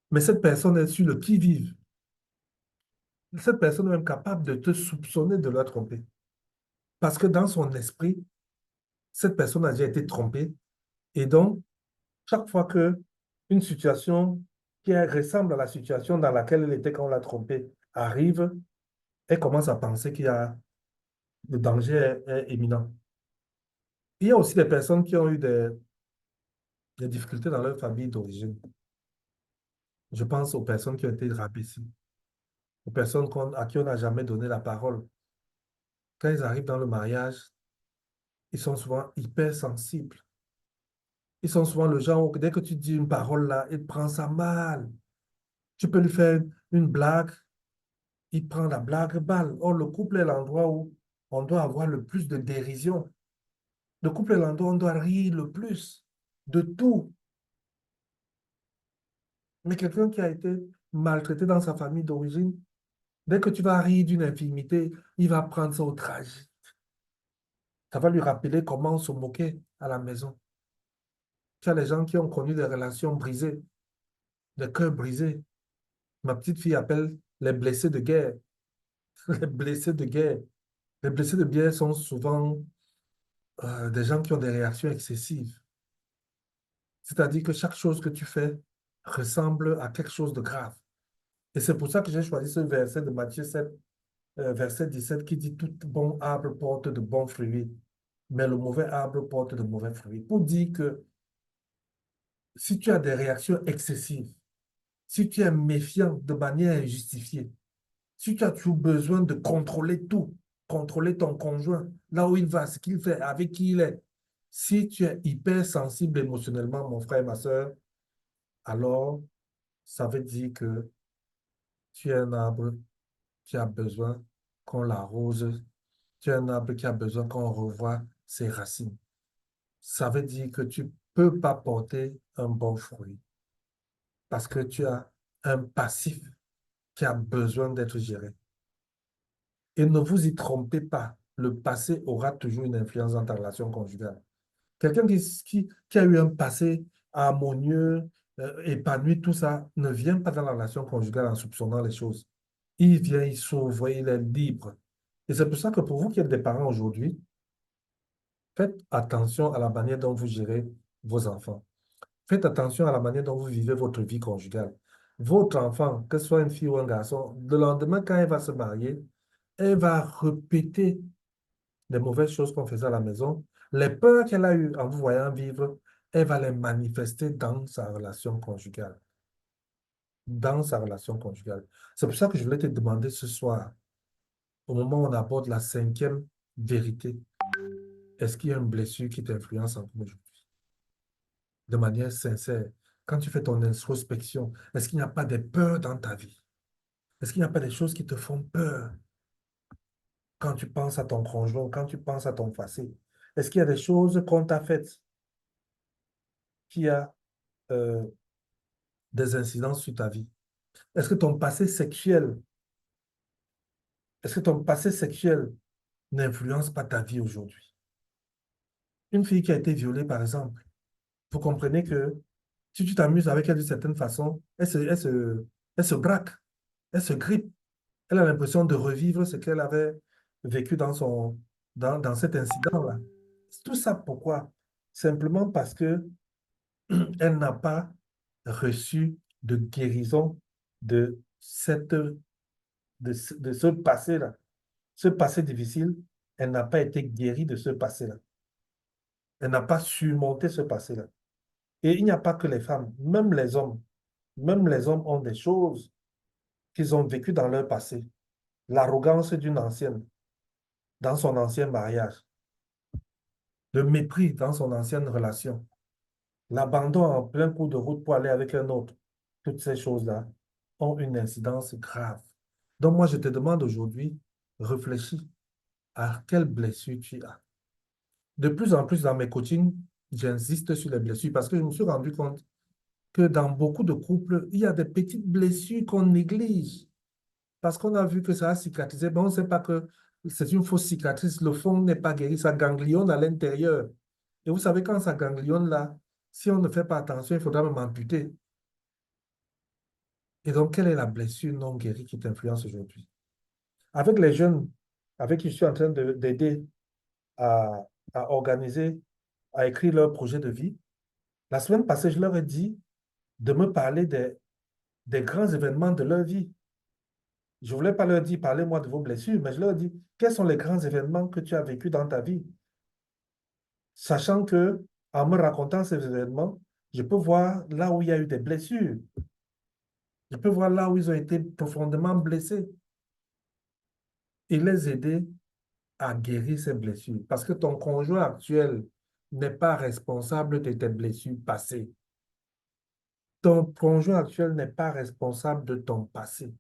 Mais cette personne est sur le qui-vive. Cette personne est même capable de te soupçonner de la tromper. Parce que dans son esprit, cette personne a déjà été trompée. Et donc, chaque fois que une situation ressemble à la situation dans laquelle elle était quand on l'a trompée arrive, elle commence à penser qu'il y a le danger est imminent. Il y a aussi des personnes qui ont eu des difficultés dans leur famille d'origine. Je pense aux personnes qui ont été rabaissées, aux personnes à qui on n'a jamais donné la parole. Quand ils arrivent dans le mariage, ils sont souvent hyper sensibles. Ils sont souvent le genre où dès que tu dis une parole là, il prend ça mal. Tu peux lui faire une blague, il prend la blague balle. Or, le couple est l'endroit où on doit avoir le plus de dérision. Le couple est l'endroit où on doit rire le plus de tout. Mais quelqu'un qui a été maltraité dans sa famille d'origine, dès que tu vas rire d'une infimité, il va prendre ça au tragique. Ça va lui rappeler comment on se moquait à la maison. Tu as les gens qui ont connu des relations brisées, des cœurs brisés. Ma petite fille appelle les blessés de guerre. Les blessés de guerre. Les blessés de guerre sont souvent des gens qui ont des réactions excessives. C'est-à-dire que chaque chose que tu fais ressemble à quelque chose de grave. Et c'est pour ça que j'ai choisi ce verset de Matthieu 7, verset 17, qui dit: Tout bon arbre porte de bons fruits, mais le mauvais arbre porte de mauvais fruits. Pour dire que si tu as des réactions excessives, si tu es méfiant de manière injustifiée, si tu as toujours besoin de contrôler tout, contrôler ton conjoint, là où il va, ce qu'il fait, avec qui il est, si tu es hyper sensible émotionnellement, mon frère et ma soeur, alors ça veut dire que tu es un arbre qui a besoin qu'on l'arrose, tu es un arbre qui a besoin qu'on revoie ses racines. Ça veut dire que tu ne peux pas porter un bon fruit parce que tu as un passif qui a besoin d'être géré. Et ne vous y trompez pas, le passé aura toujours une influence dans ta relation conjugale. Quelqu'un qui a eu un passé harmonieux, épanoui, tout ça, ne vient pas dans la relation conjugale en soupçonnant les choses. Il vient, il s'ouvre, il est libre. Et c'est pour ça que pour vous qui êtes des parents aujourd'hui, faites attention à la manière dont vous gérez vos enfants. Faites attention à la manière dont vous vivez votre vie conjugale. Votre enfant, que ce soit une fille ou un garçon, le lendemain, quand elle va se marier, elle va répéter les mauvaises choses qu'on faisait à la maison. Les peurs qu'elle a eues en vous voyant vivre, elle va les manifester dans sa relation conjugale. Dans sa relation conjugale. C'est pour ça que je voulais te demander ce soir, au moment où on aborde la cinquième vérité, est-ce qu'il y a une blessure qui t'influence encore aujourd'hui? De manière sincère, quand tu fais ton introspection, est-ce qu'il n'y a pas des peurs dans ta vie? Est-ce qu'il n'y a pas des choses qui te font peur quand tu penses à ton conjoint, quand tu penses à ton passé? Est-ce qu'il y a des choses qu'on t'a faites qui a euh, des incidences sur ta vie? Est-ce que ton passé sexuel, est-ce que ton passé sexuel n'influence pas ta vie aujourd'hui? Une fille qui a été violée, par exemple, vous comprenez que si tu t'amuses avec elle d'une certaine façon, elle se braque, elle se grippe. Elle a l'impression de revivre ce qu'elle avait vécu dans cet incident-là. Tout ça pourquoi? Simplement parce que elle n'a pas reçu de guérison de ce passé-là. Ce passé difficile, elle n'a pas été guérie de ce passé-là. Elle n'a pas surmonté ce passé-là. Et il n'y a pas que les femmes, même les hommes ont des choses qu'ils ont vécues dans leur passé. L'arrogance d'une ancienne, dans son ancien mariage, le mépris dans son ancienne relation, l'abandon en plein cours de route pour aller avec un autre, toutes ces choses-là ont une incidence grave. Donc moi, je te demande aujourd'hui, réfléchis à quelle blessure tu as. De plus en plus dans mes coachings, j'insiste sur les blessures parce que je me suis rendu compte que dans beaucoup de couples, il y a des petites blessures qu'on néglige parce qu'on a vu que ça a cicatrisé, mais on ne sait pas que c'est une fausse cicatrice. Le fond n'est pas guéri, ça ganglionne à l'intérieur. Et vous savez, quand ça ganglionne là, si on ne fait pas attention, il faudra même amputer. Et donc, quelle est la blessure non guérie qui t'influence aujourd'hui? Avec les jeunes avec qui je suis en train d'aider à, à organiser, à écrire leur projet de vie, la semaine passée, je leur ai dit de me parler des grands événements de leur vie. Je ne voulais pas leur dire, parlez-moi de vos blessures, mais je leur ai dit, quels sont les grands événements que tu as vécus dans ta vie? Sachant que, en me racontant ces événements, je peux voir là où il y a eu des blessures. Je peux voir là où ils ont été profondément blessés et les aider à guérir ces blessures. Parce que ton conjoint actuel n'est pas responsable de tes blessures passées. Ton conjoint actuel n'est pas responsable de ton passé.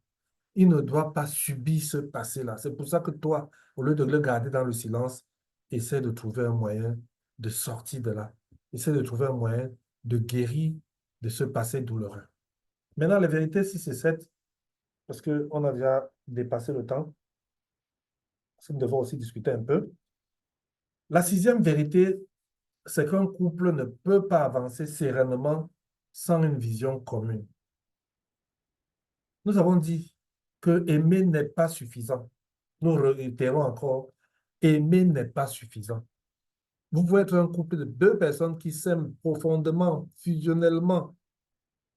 Il ne doit pas subir ce passé-là. C'est pour ça que toi, au lieu de le garder dans le silence, essaie de trouver un moyen de sortir de là. Essaie de trouver un moyen de guérir de ce passé douloureux. Maintenant, la vérité, si c'est cette, parce qu'on a déjà dépassé le temps, parce que nous devons aussi discuter un peu. La sixième vérité, c'est qu'un couple ne peut pas avancer sereinement sans une vision commune. Nous avons dit que aimer n'est pas suffisant. Nous réitérons encore, aimer n'est pas suffisant. Vous pouvez être un couple de deux personnes qui s'aiment profondément, fusionnellement,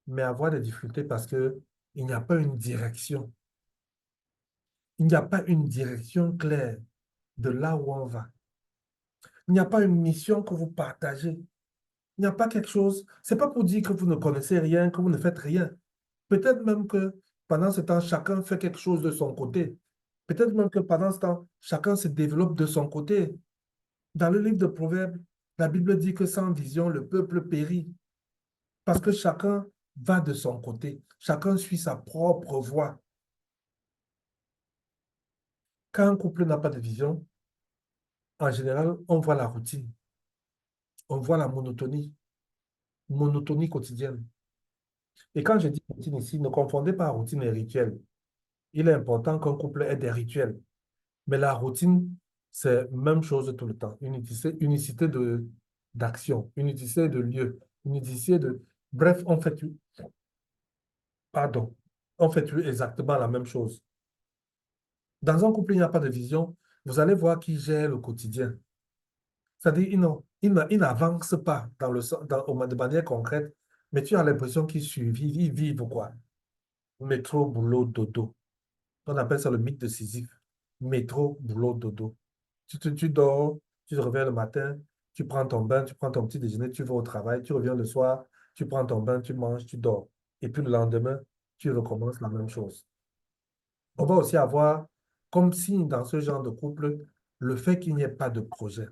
mais avoir des difficultés parce qu'il n'y a pas une direction. Il n'y a pas une direction claire de là où on va. Il n'y a pas une mission que vous partagez. Il n'y a pas quelque chose. Ce n'est pas pour dire que vous ne connaissez rien, que vous ne faites rien. Peut-être même que pendant ce temps, chacun fait quelque chose de son côté. Peut-être même que pendant ce temps, chacun se développe de son côté. Dans le livre de Proverbes, la Bible dit que sans vision, le peuple périt. Parce que chacun va de son côté. Chacun suit sa propre voie. Quand un couple n'a pas de vision, en général, on voit la routine. On voit la monotonie. Monotonie quotidienne. Et quand je dis routine ici, ne confondez pas routine et rituel. Il est important qu'un couple ait des rituels. Mais la routine, c'est même chose tout le temps. Unicité d'action, unicité de lieu, unicité de... Bref, pardon, on fait exactement la même chose. Dans un couple, il n'y a pas de vision. Vous allez voir qui gère le quotidien. C'est-à-dire, il n'avance pas de manière concrète, mais tu as l'impression qu'ils survivent, ils vivent quoi? Métro, boulot, dodo. On appelle ça le mythe de Sisyphe. Métro, boulot, dodo. Tu dors, tu te réveilles le matin, tu prends ton bain, tu prends ton petit déjeuner, tu vas au travail, tu reviens le soir, tu prends ton bain, tu manges, tu dors. Et puis le lendemain, tu recommences la même chose. On va aussi avoir comme signe dans ce genre de couple le fait qu'il n'y ait pas de projet.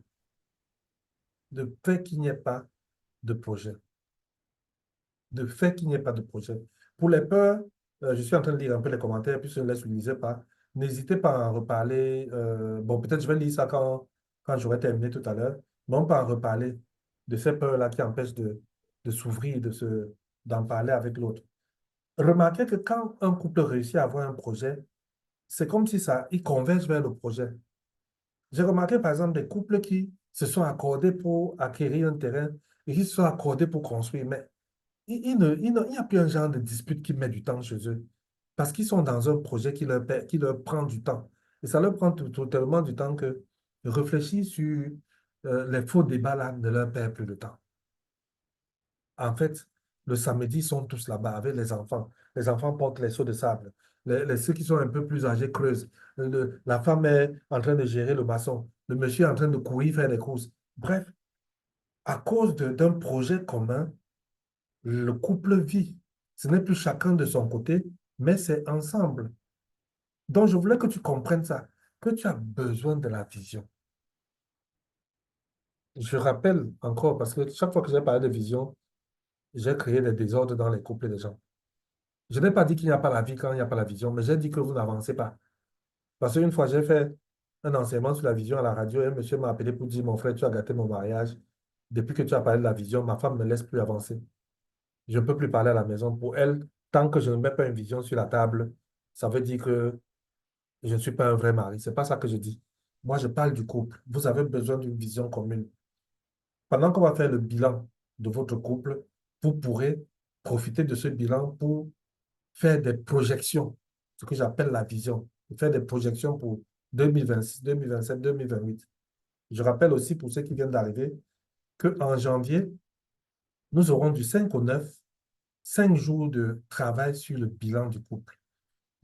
Le fait qu'il n'y ait pas de projet. Le fait qu'il n'y ait pas de projet. Pour les peurs, je suis en train de lire un peu les commentaires, puis je ne les lisez pas. N'hésitez pas à en reparler. Bon, peut-être je vais lire ça quand j'aurai terminé tout à l'heure. Mais on peut en reparler de ces peurs-là qui empêchent de s'ouvrir, d'en parler avec l'autre. Remarquez que quand un couple réussit à avoir un projet, c'est comme si ils convergent vers le projet. J'ai remarqué par exemple des couples qui se sont accordés pour acquérir un terrain et qui se sont accordés pour construire. Mais il n'y a plus un genre de dispute qui met du temps chez eux. Parce qu'ils sont dans un projet qui leur prend du temps. Et ça leur prend tellement du temps que réfléchir sur les faux débats là ne leur perd plus de temps. En fait, le samedi, ils sont tous là-bas avec les enfants. Les enfants portent les seaux de sable. Ceux qui sont un peu plus âgés creusent. La femme est en train de gérer le maçon. Le monsieur est en train de courir faire les courses. Bref, à cause d'un projet commun, le couple vit. Ce n'est plus chacun de son côté, mais c'est ensemble. Donc, je voulais que tu comprennes ça. que tu as besoin de la vision. Je rappelle encore, parce que chaque fois que j'ai parlé de vision, j'ai créé des désordres dans les couples des gens. Je n'ai pas dit qu'il n'y a pas la vie quand il n'y a pas la vision, mais j'ai dit que vous n'avancez pas. Parce qu'une fois, j'ai fait un enseignement sur la vision à la radio et un monsieur m'a appelé pour dire, mon frère, tu as gâté mon mariage. Depuis que tu as parlé de la vision, ma femme ne me laisse plus avancer. Je ne peux plus parler à la maison. Pour elle, tant que je ne mets pas une vision sur la table, ça veut dire que je ne suis pas un vrai mari. C'est pas ça que je dis. Moi, je parle du couple. Vous avez besoin d'une vision commune. Pendant qu'on va faire le bilan de votre couple, vous pourrez profiter de ce bilan pour faire des projections, ce que j'appelle la vision, faire des projections pour 2026, 2027, 2028. Je rappelle aussi pour ceux qui viennent d'arriver qu'en janvier, nous aurons du 5 au 9, 5 jours de travail sur le bilan du couple.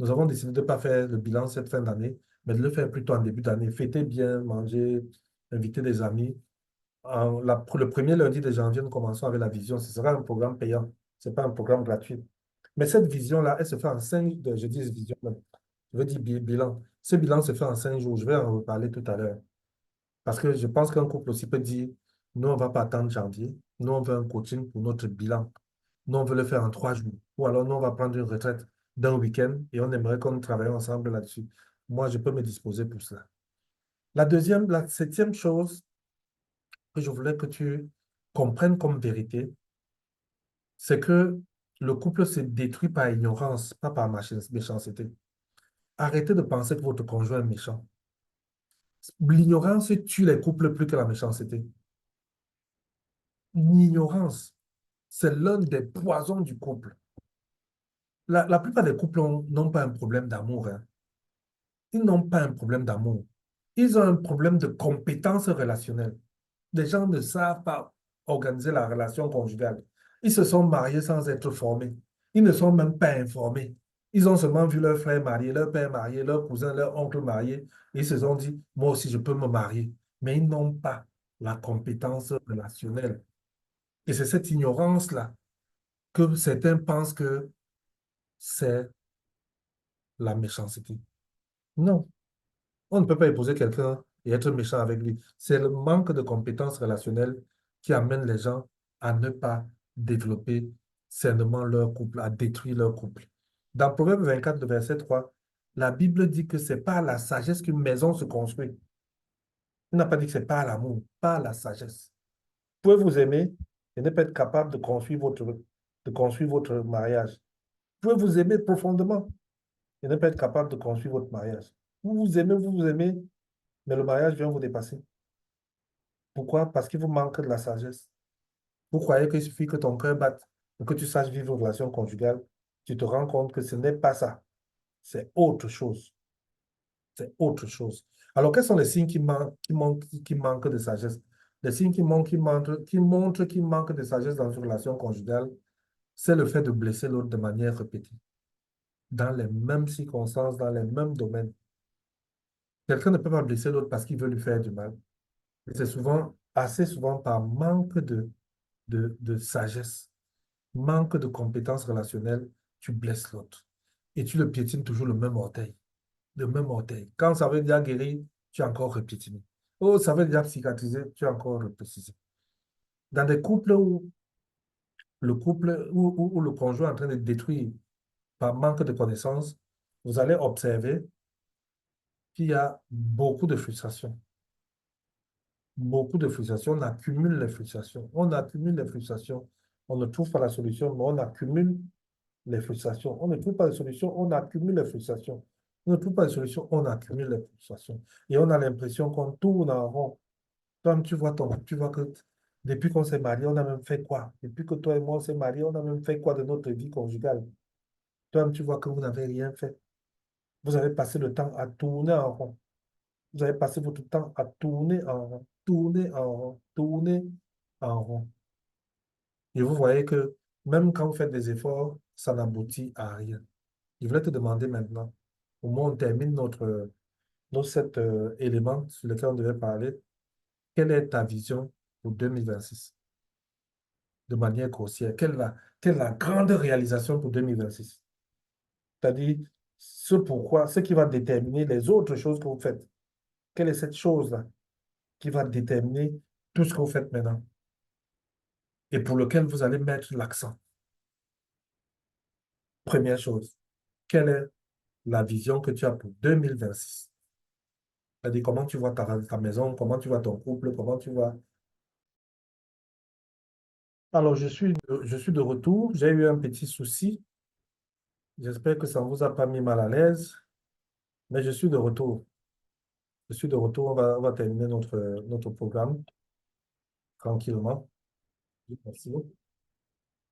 Nous avons décidé de ne pas faire le bilan cette fin d'année, mais de le faire plutôt en début d'année. Fêter bien, manger, inviter des amis. Pour le premier lundi de janvier, nous commençons avec la vision. Ce sera un programme payant. Ce n'est pas un programme gratuit. Mais cette vision-là, elle se fait en 5, je dis vision, je veux dire bilan. Ce bilan se fait en 5 jours. Je vais en reparler tout à l'heure. Parce que je pense qu'un couple aussi peut dire, nous, on ne va pas attendre janvier. Nous, on veut un coaching pour notre bilan. Nous, on veut le faire en 3 jours. Ou alors, nous, on va prendre une retraite d'un week-end et on aimerait qu'on travaille ensemble là-dessus. Moi, je peux me disposer pour cela. La septième chose que je voulais que tu comprennes comme vérité, c'est que le couple se détruit par ignorance, pas par méchanceté. Arrêtez de penser que votre conjoint est méchant. L'ignorance tue les couples plus que la méchanceté. L'ignorance, c'est l'un des poisons du couple. La plupart des couples n'ont pas un problème d'amour, hein. Ils n'ont pas un problème d'amour. Ils ont un problème de compétence relationnelle. Les gens ne savent pas organiser la relation conjugale. Ils se sont mariés sans être formés. Ils ne sont même pas informés. Ils ont seulement vu leur frère marié, leur père marié, leur cousin, leur oncle marié. Et ils se sont dit, moi aussi, je peux me marier. Mais ils n'ont pas la compétence relationnelle. Et c'est cette ignorance-là que certains pensent que c'est la méchanceté. Non, on ne peut pas épouser quelqu'un et être méchant avec lui. C'est le manque de compétences relationnelles qui amène les gens à ne pas développer sainement leur couple, à détruire leur couple. Dans Proverbe 24, le verset 3, la Bible dit que c'est par la sagesse qu'une maison se construit. Il n'a pas dit que c'est par l'amour, par la sagesse. Vous pouvez vous aimer et ne pas être capable de construire votre mariage. Vous pouvez vous aimer profondément et ne pas être capable de construire votre mariage. Vous vous aimez, mais le mariage vient vous dépasser. Pourquoi? Parce qu'il vous manque de la sagesse. Vous croyez qu'il suffit que ton cœur batte et que tu saches vivre une relation conjugale. Tu te rends compte que ce n'est pas ça. C'est autre chose. C'est autre chose. Alors, quels sont les signes qui manquent de sagesse? Les signes qui montrent qu'il manque de sagesse dans une relation conjugale, c'est le fait de blesser l'autre de manière répétée, dans les mêmes circonstances, dans les mêmes domaines. Quelqu'un ne peut pas blesser l'autre parce qu'il veut lui faire du mal. Et c'est souvent, assez souvent par manque de sagesse, manque de compétences relationnelles, tu blesses l'autre. Et tu le piétines toujours le même orteil. Le même orteil. Quand ça veut déjà guérir, tu as encore repiétiné. Oh, ça veut déjà cicatriser, tu as encore reprécisé. Dans des couples où où le conjoint est en train de détruire par manque de connaissances, vous allez observer qu'il y a beaucoup de frustration. Beaucoup de frustrations. On accumule les frustrations. On accumule les frustrations. On ne trouve pas la solution, mais on accumule les frustrations. On ne trouve pas de solution, on accumule les frustrations. On ne trouve pas de solution, on accumule les frustrations. Et on a l'impression qu'on tourne en rond. Toi, tu vois que depuis qu'on s'est marié, on a même fait quoi? Depuis que toi et moi, on s'est mariés, on a même fait quoi de notre vie conjugale? Toi, tu vois que vous n'avez rien fait. Vous avez passé le temps à tourner en rond. Vous avez passé votre temps à tourner en rond, tourner en rond, tourner en rond. Et vous voyez que même quand vous faites des efforts, ça n'aboutit à rien. Je voulais te demander maintenant, au moins on termine nos 7 éléments sur lesquels on devait parler. Quelle est ta vision pour 2026 de manière grossière? Quelle est la grande réalisation pour 2026? C'est-à-dire, ce qui va déterminer les autres choses que vous faites. Quelle est cette chose-là qui va déterminer tout ce que vous faites maintenant et pour lequel vous allez mettre l'accent? Première chose, quelle est la vision que tu as pour 2026? C'est-à-dire comment tu vois ta maison, comment tu vois ton couple, comment tu vois... Alors, je suis de retour. J'ai eu un petit souci. J'espère que ça ne vous a pas mis mal à l'aise, mais je suis de retour. Je suis de retour. On va terminer notre programme tranquillement. Merci.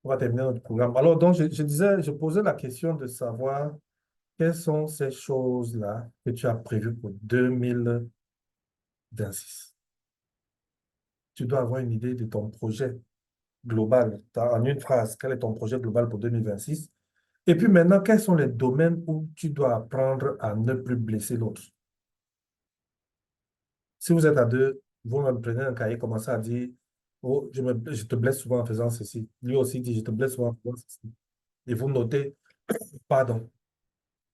On va terminer notre programme. Alors, donc, je disais, je posais la question de savoir quelles sont ces choses-là que tu as prévues pour 2026. Tu dois avoir une idée de ton projet global. En une phrase, quel est ton projet global pour 2026? Et puis maintenant, quels sont les domaines où tu dois apprendre à ne plus blesser l'autre? Si vous êtes à deux, vous-même prenez un cahier, commencez à dire, oh, je te blesse souvent en faisant ceci. Lui aussi dit, je te blesse souvent en faisant ceci. Et vous notez, pardon,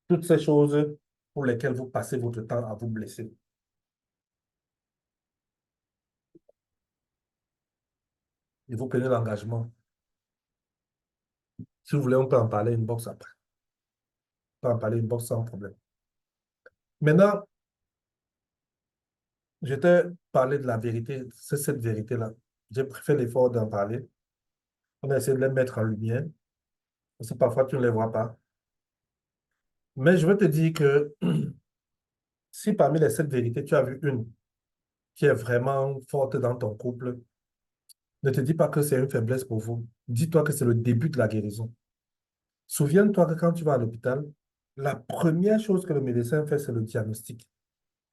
toutes ces choses pour lesquelles vous passez votre temps à vous blesser. Et vous prenez l'engagement. Si vous voulez, on peut en parler une box après. On peut en parler une box sans problème. Maintenant, je t'ai parlé de la vérité. C'est cette vérité-là. J'ai fait l'effort d'en parler. On a essayé de les mettre en lumière. Parce que parfois, tu ne les vois pas. Mais je veux te dire que si parmi les sept vérités, tu as vu une qui est vraiment forte dans ton couple, ne te dis pas que c'est une faiblesse pour vous. Dis-toi que c'est le début de la guérison. Souviens-toi que quand tu vas à l'hôpital, la première chose que le médecin fait, c'est le diagnostic.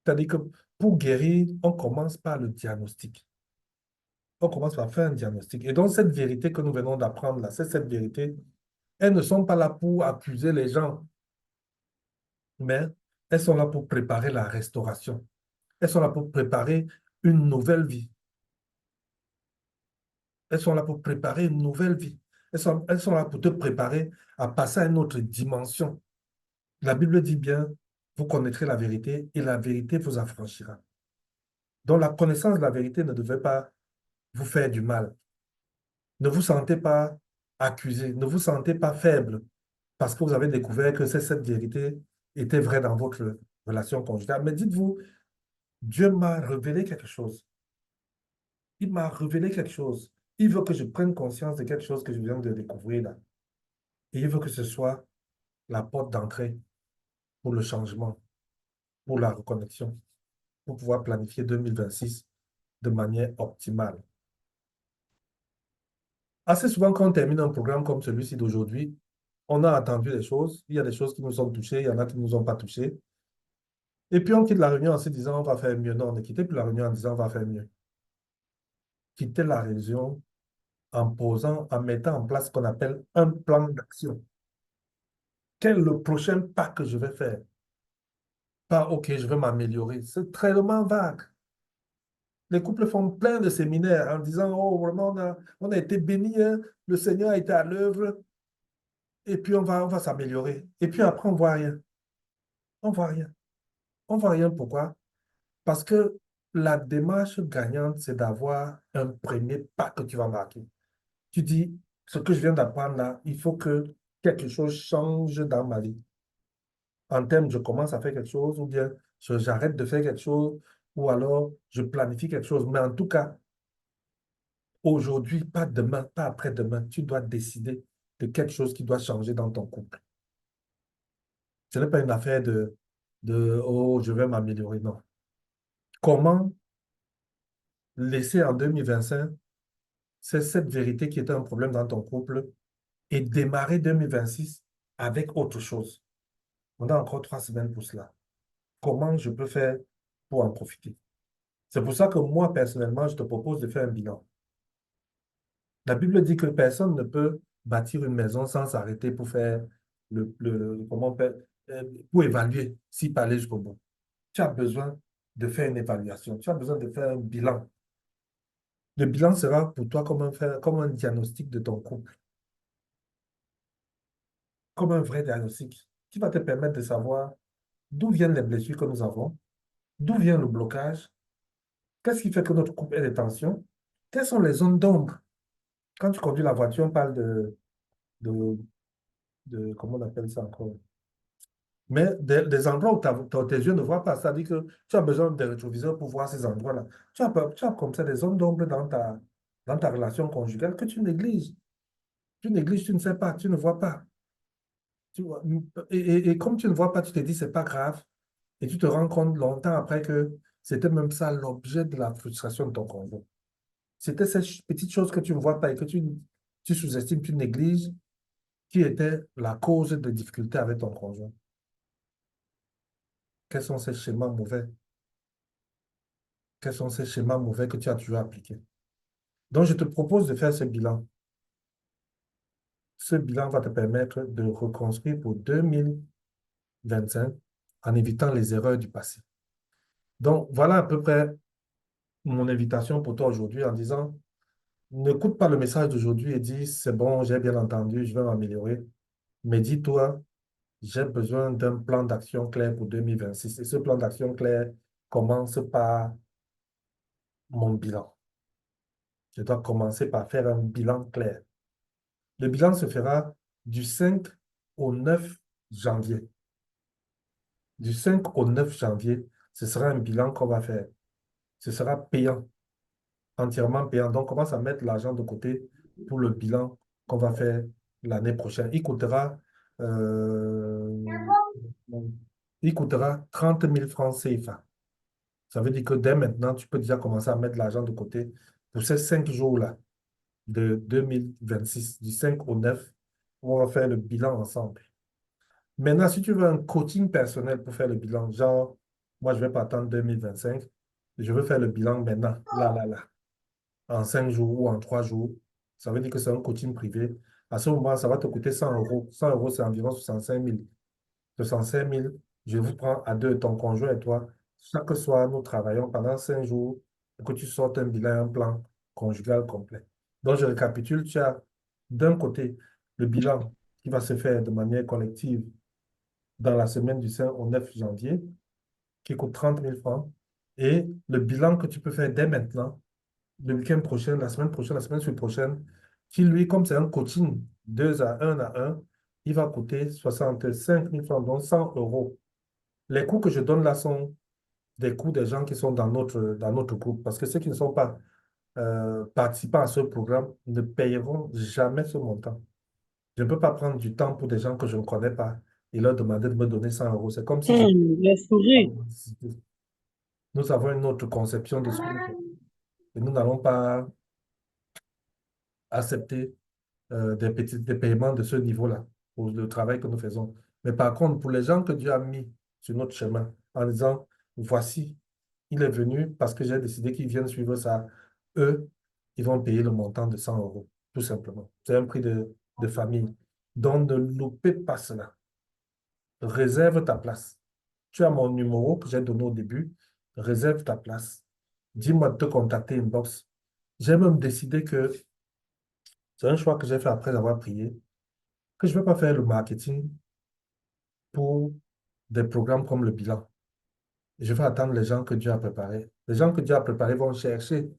C'est-à-dire que pour guérir, on commence par le diagnostic. On commence par faire un diagnostic. Et donc, cette vérité que nous venons d'apprendre là, c'est cette vérité. Elles ne sont pas là pour accuser les gens, mais elles sont là pour préparer la restauration. Elles sont là pour préparer une nouvelle vie. Elles sont là pour préparer une nouvelle vie. Elles sont là pour te préparer à passer à une autre dimension. La Bible dit bien, vous connaîtrez la vérité et la vérité vous affranchira. Donc la connaissance de la vérité ne devait pas vous faire du mal. Ne vous sentez pas accusé, ne vous sentez pas faible parce que vous avez découvert que cette vérité était vraie dans votre relation conjugale. Mais dites-vous, Dieu m'a révélé quelque chose. Il m'a révélé quelque chose. Il veut que je prenne conscience de quelque chose que je viens de découvrir là. Et il veut que ce soit la porte d'entrée pour le changement, pour la reconnexion, pour pouvoir planifier 2026 de manière optimale. Assez souvent, quand on termine un programme comme celui-ci d'aujourd'hui, on a entendu des choses. Il y a des choses qui nous ont touchés, il y en a qui ne nous ont pas touchés. Et puis, on quitte la réunion en se disant, on va faire mieux. Non, on ne quittait plus la réunion en disant, on va faire mieux. Quitter la réunion en posant, en mettant en place ce qu'on appelle un plan d'action. Quel est le prochain pas que je vais faire? Pas, OK, je vais m'améliorer. C'est très vague. Les couples font plein de séminaires en disant, oh, vraiment, on a été bénis, hein, le Seigneur a été à l'œuvre, et puis on va s'améliorer. Et puis après, on ne voit rien. On ne voit rien. On ne voit rien. Pourquoi? Parce que la démarche gagnante, c'est d'avoir un premier pas que tu vas marquer. Tu dis, ce que je viens d'apprendre là, il faut que quelque chose change dans ma vie. En termes, je commence à faire quelque chose, ou bien j'arrête de faire quelque chose, ou alors je planifie quelque chose. Mais en tout cas, aujourd'hui, pas demain, pas après-demain, tu dois décider de quelque chose qui doit changer dans ton couple. Ce n'est pas une affaire oh, je vais m'améliorer, non. Comment laisser en 2025, c'est cette vérité qui était un problème dans ton couple et démarrer 2026 avec autre chose. On a encore 3 semaines pour cela. Comment je peux faire pour en profiter? C'est pour ça que moi, personnellement, je te propose de faire un bilan. La Bible dit que personne ne peut bâtir une maison sans s'arrêter pour faire comment on peut, pour évaluer s'il peut aller jusqu'au bout. Tu as besoin de faire une évaluation. Tu as besoin de faire un bilan. Le bilan sera pour toi comme un diagnostic de ton couple, comme un vrai diagnostic qui va te permettre de savoir d'où viennent les blessures que nous avons, d'où vient le blocage, qu'est-ce qui fait que notre couple est des tensions, quelles sont les zones d'ombre. Quand tu conduis la voiture, on parle de, comment on appelle ça encore? Mais des endroits où tes yeux ne voient pas, c'est-à-dire que tu as besoin des rétroviseurs pour voir ces endroits-là. Tu as comme ça des zones d'ombre dans ta relation conjugale que tu négliges. Tu négliges, tu ne sais pas, tu ne vois pas. Tu vois. Et comme tu ne vois pas, tu te dis, c'est pas grave. Et tu te rends compte longtemps après que c'était même ça l'objet de la frustration de ton conjoint. C'était ces petites choses que tu ne vois pas et que tu sous-estimes, tu négliges, qui étaient la cause de difficultés avec ton conjoint. Quels sont ces schémas mauvais? Quels sont ces schémas mauvais que tu as toujours appliqués? Donc, je te propose de faire ce bilan. Ce bilan va te permettre de reconstruire pour 2025 en évitant les erreurs du passé. Donc, voilà à peu près mon invitation pour toi aujourd'hui en disant, n'écoute pas le message d'aujourd'hui et dis, c'est bon, j'ai bien entendu, je vais m'améliorer. Mais dis-toi, j'ai besoin d'un plan d'action clair pour 2026. Et ce plan d'action clair commence par mon bilan. Je dois commencer par faire un bilan clair. Le bilan se fera du 5 au 9 janvier. Du 5 au 9 janvier, ce sera un bilan qu'on va faire. Ce sera payant, entièrement payant. Donc, commence à mettre l'argent de côté pour le bilan qu'on va faire l'année prochaine. Il coûtera 30 000 francs CFA. Ça veut dire que dès maintenant, tu peux déjà commencer à mettre l'argent de côté pour ces 5 jours-là de 2026, du 5 au 9, où on va faire le bilan ensemble. Maintenant, si tu veux un coaching personnel pour faire le bilan, genre, moi, je ne vais pas attendre 2025, je veux faire le bilan maintenant, là, en 5 jours ou en 3 jours. Ça veut dire que c'est un coaching privé. À ce moment, ça va te coûter 100 euros. 100 euros, c'est environ 65 000. 65 000, je vous prends à deux, ton conjoint et toi. Chaque soir, nous travaillons pendant 5 jours pour que tu sortes un bilan, un plan conjugal complet. Donc, je récapitule, tu as d'un côté le bilan qui va se faire de manière collective dans la semaine du 5 au 9 janvier, qui coûte 30 000 francs, et le bilan que tu peux faire dès maintenant, le week-end prochain, la semaine prochaine, la semaine suivante prochaine, qui lui, comme c'est un coaching 2 à 1, il va coûter 65 000 francs, donc 100 euros. Les coûts que je donne là sont des coûts des gens qui sont dans notre groupe, parce que ceux qui ne sont pas participants à ce programme ne payeront jamais ce montant. Je ne peux pas prendre du temps pour des gens que je ne connais pas et leur demander de me donner 100 euros. C'est comme si je... Les souris. Nous avons une autre conception de ce que nous faisons. Et nous n'allons pas accepter des paiements de ce niveau-là pour le travail que nous faisons. Mais par contre, pour les gens que Dieu a mis sur notre chemin, en disant, voici, il est venu parce que j'ai décidé qu'ils viennent suivre ça, eux, ils vont payer le montant de 100 euros, tout simplement. C'est un prix de famille. Donc, ne loupez pas cela. Réserve ta place. Tu as mon numéro que j'ai donné au début. Réserve ta place. Dis-moi de te contacter inbox. J'ai même décidé que c'est un choix que j'ai fait après avoir prié, que je ne vais pas faire le marketing pour des programmes comme le bilan. Je vais attendre les gens que Dieu a préparés. Les gens que Dieu a préparés vont chercher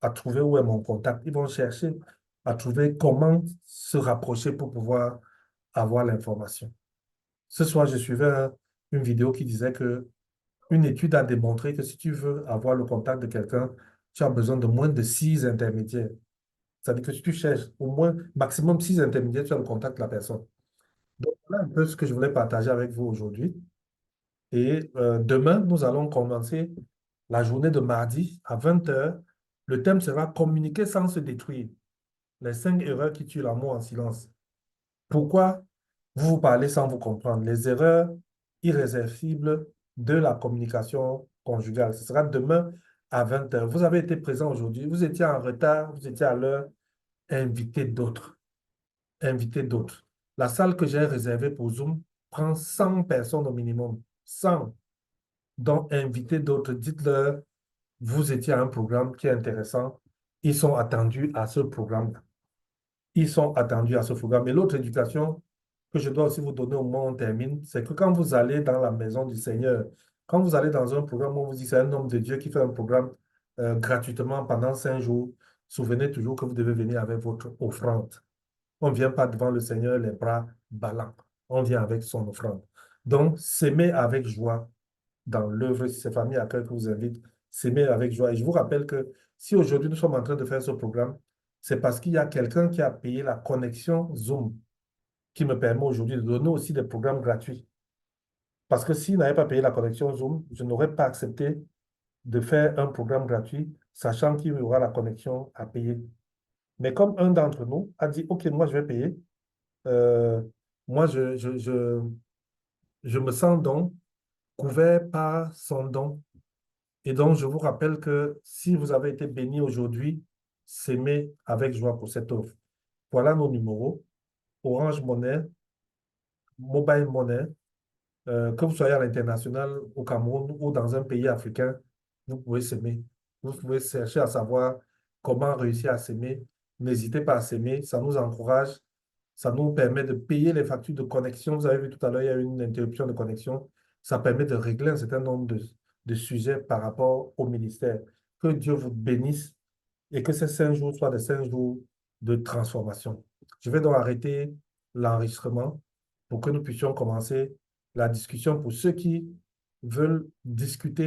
à trouver où est mon contact. Ils vont chercher à trouver comment se rapprocher pour pouvoir avoir l'information. Ce soir, je suivais une vidéo qui disait que une étude a démontré que si tu veux avoir le contact de quelqu'un, tu as besoin de moins de 6 intermédiaires. C'est-à-dire que si tu cherches au moins maximum 6 intermédiaires, tu as le contact de la personne. Donc, voilà un peu ce que je voulais partager avec vous aujourd'hui. Et demain, nous allons commencer la journée de mardi à 20 heures. Le thème sera communiquer sans se détruire. Les 5 erreurs qui tuent l'amour en silence. Pourquoi vous vous parlez sans vous comprendre? Les erreurs irréversibles de la communication conjugale. Ce sera demain à 20 heures. Vous avez été présent aujourd'hui. Vous étiez en retard, vous étiez à l'heure. Invitez d'autres. Invitez d'autres. La salle que j'ai réservée pour Zoom prend 100 personnes au minimum. 100. Donc, invitez d'autres. Dites-leur, vous étiez à un programme qui est intéressant. Ils sont attendus à ce programme. Ils sont attendus à ce programme. Et l'autre éducation, que je dois aussi vous donner au moment où on termine, c'est que quand vous allez dans la maison du Seigneur, quand vous allez dans un programme où on vous dit c'est un homme de Dieu qui fait un programme gratuitement pendant 5 jours, souvenez toujours que vous devez venir avec votre offrande. On ne vient pas devant le Seigneur les bras ballants. On vient avec son offrande. Donc, s'aimer avec joie dans l'œuvre, si c'est Famille Accueil que vous invite, s'aimer avec joie. Et je vous rappelle que si aujourd'hui nous sommes en train de faire ce programme, c'est parce qu'il y a quelqu'un qui a payé la connexion Zoom qui me permet aujourd'hui de donner aussi des programmes gratuits. Parce que s'il n'avait pas payé la connexion Zoom, je n'aurais pas accepté de faire un programme gratuit, sachant qu'il y aura la connexion à payer. Mais comme un d'entre nous a dit, OK, moi je vais payer, euh, moi je me sens donc couvert par son don. Et donc, je vous rappelle que si vous avez été béni aujourd'hui, s'aimer avec joie pour cette offre. Voilà nos numéros. Orange Money, Mobile Money, que vous soyez à l'international, au Cameroun ou dans un pays africain, vous pouvez s'aimer. Vous pouvez chercher à savoir comment réussir à s'aimer. N'hésitez pas à s'aimer, ça nous encourage, ça nous permet de payer les factures de connexion. Vous avez vu tout à l'heure, il y a eu une interruption de connexion. Ça permet de régler un certain nombre de sujets par rapport au ministère. Que Dieu vous bénisse et que ces 5 jours soient des 5 jours de transformation. Je vais donc arrêter l'enregistrement pour que nous puissions commencer la discussion pour ceux qui veulent discuter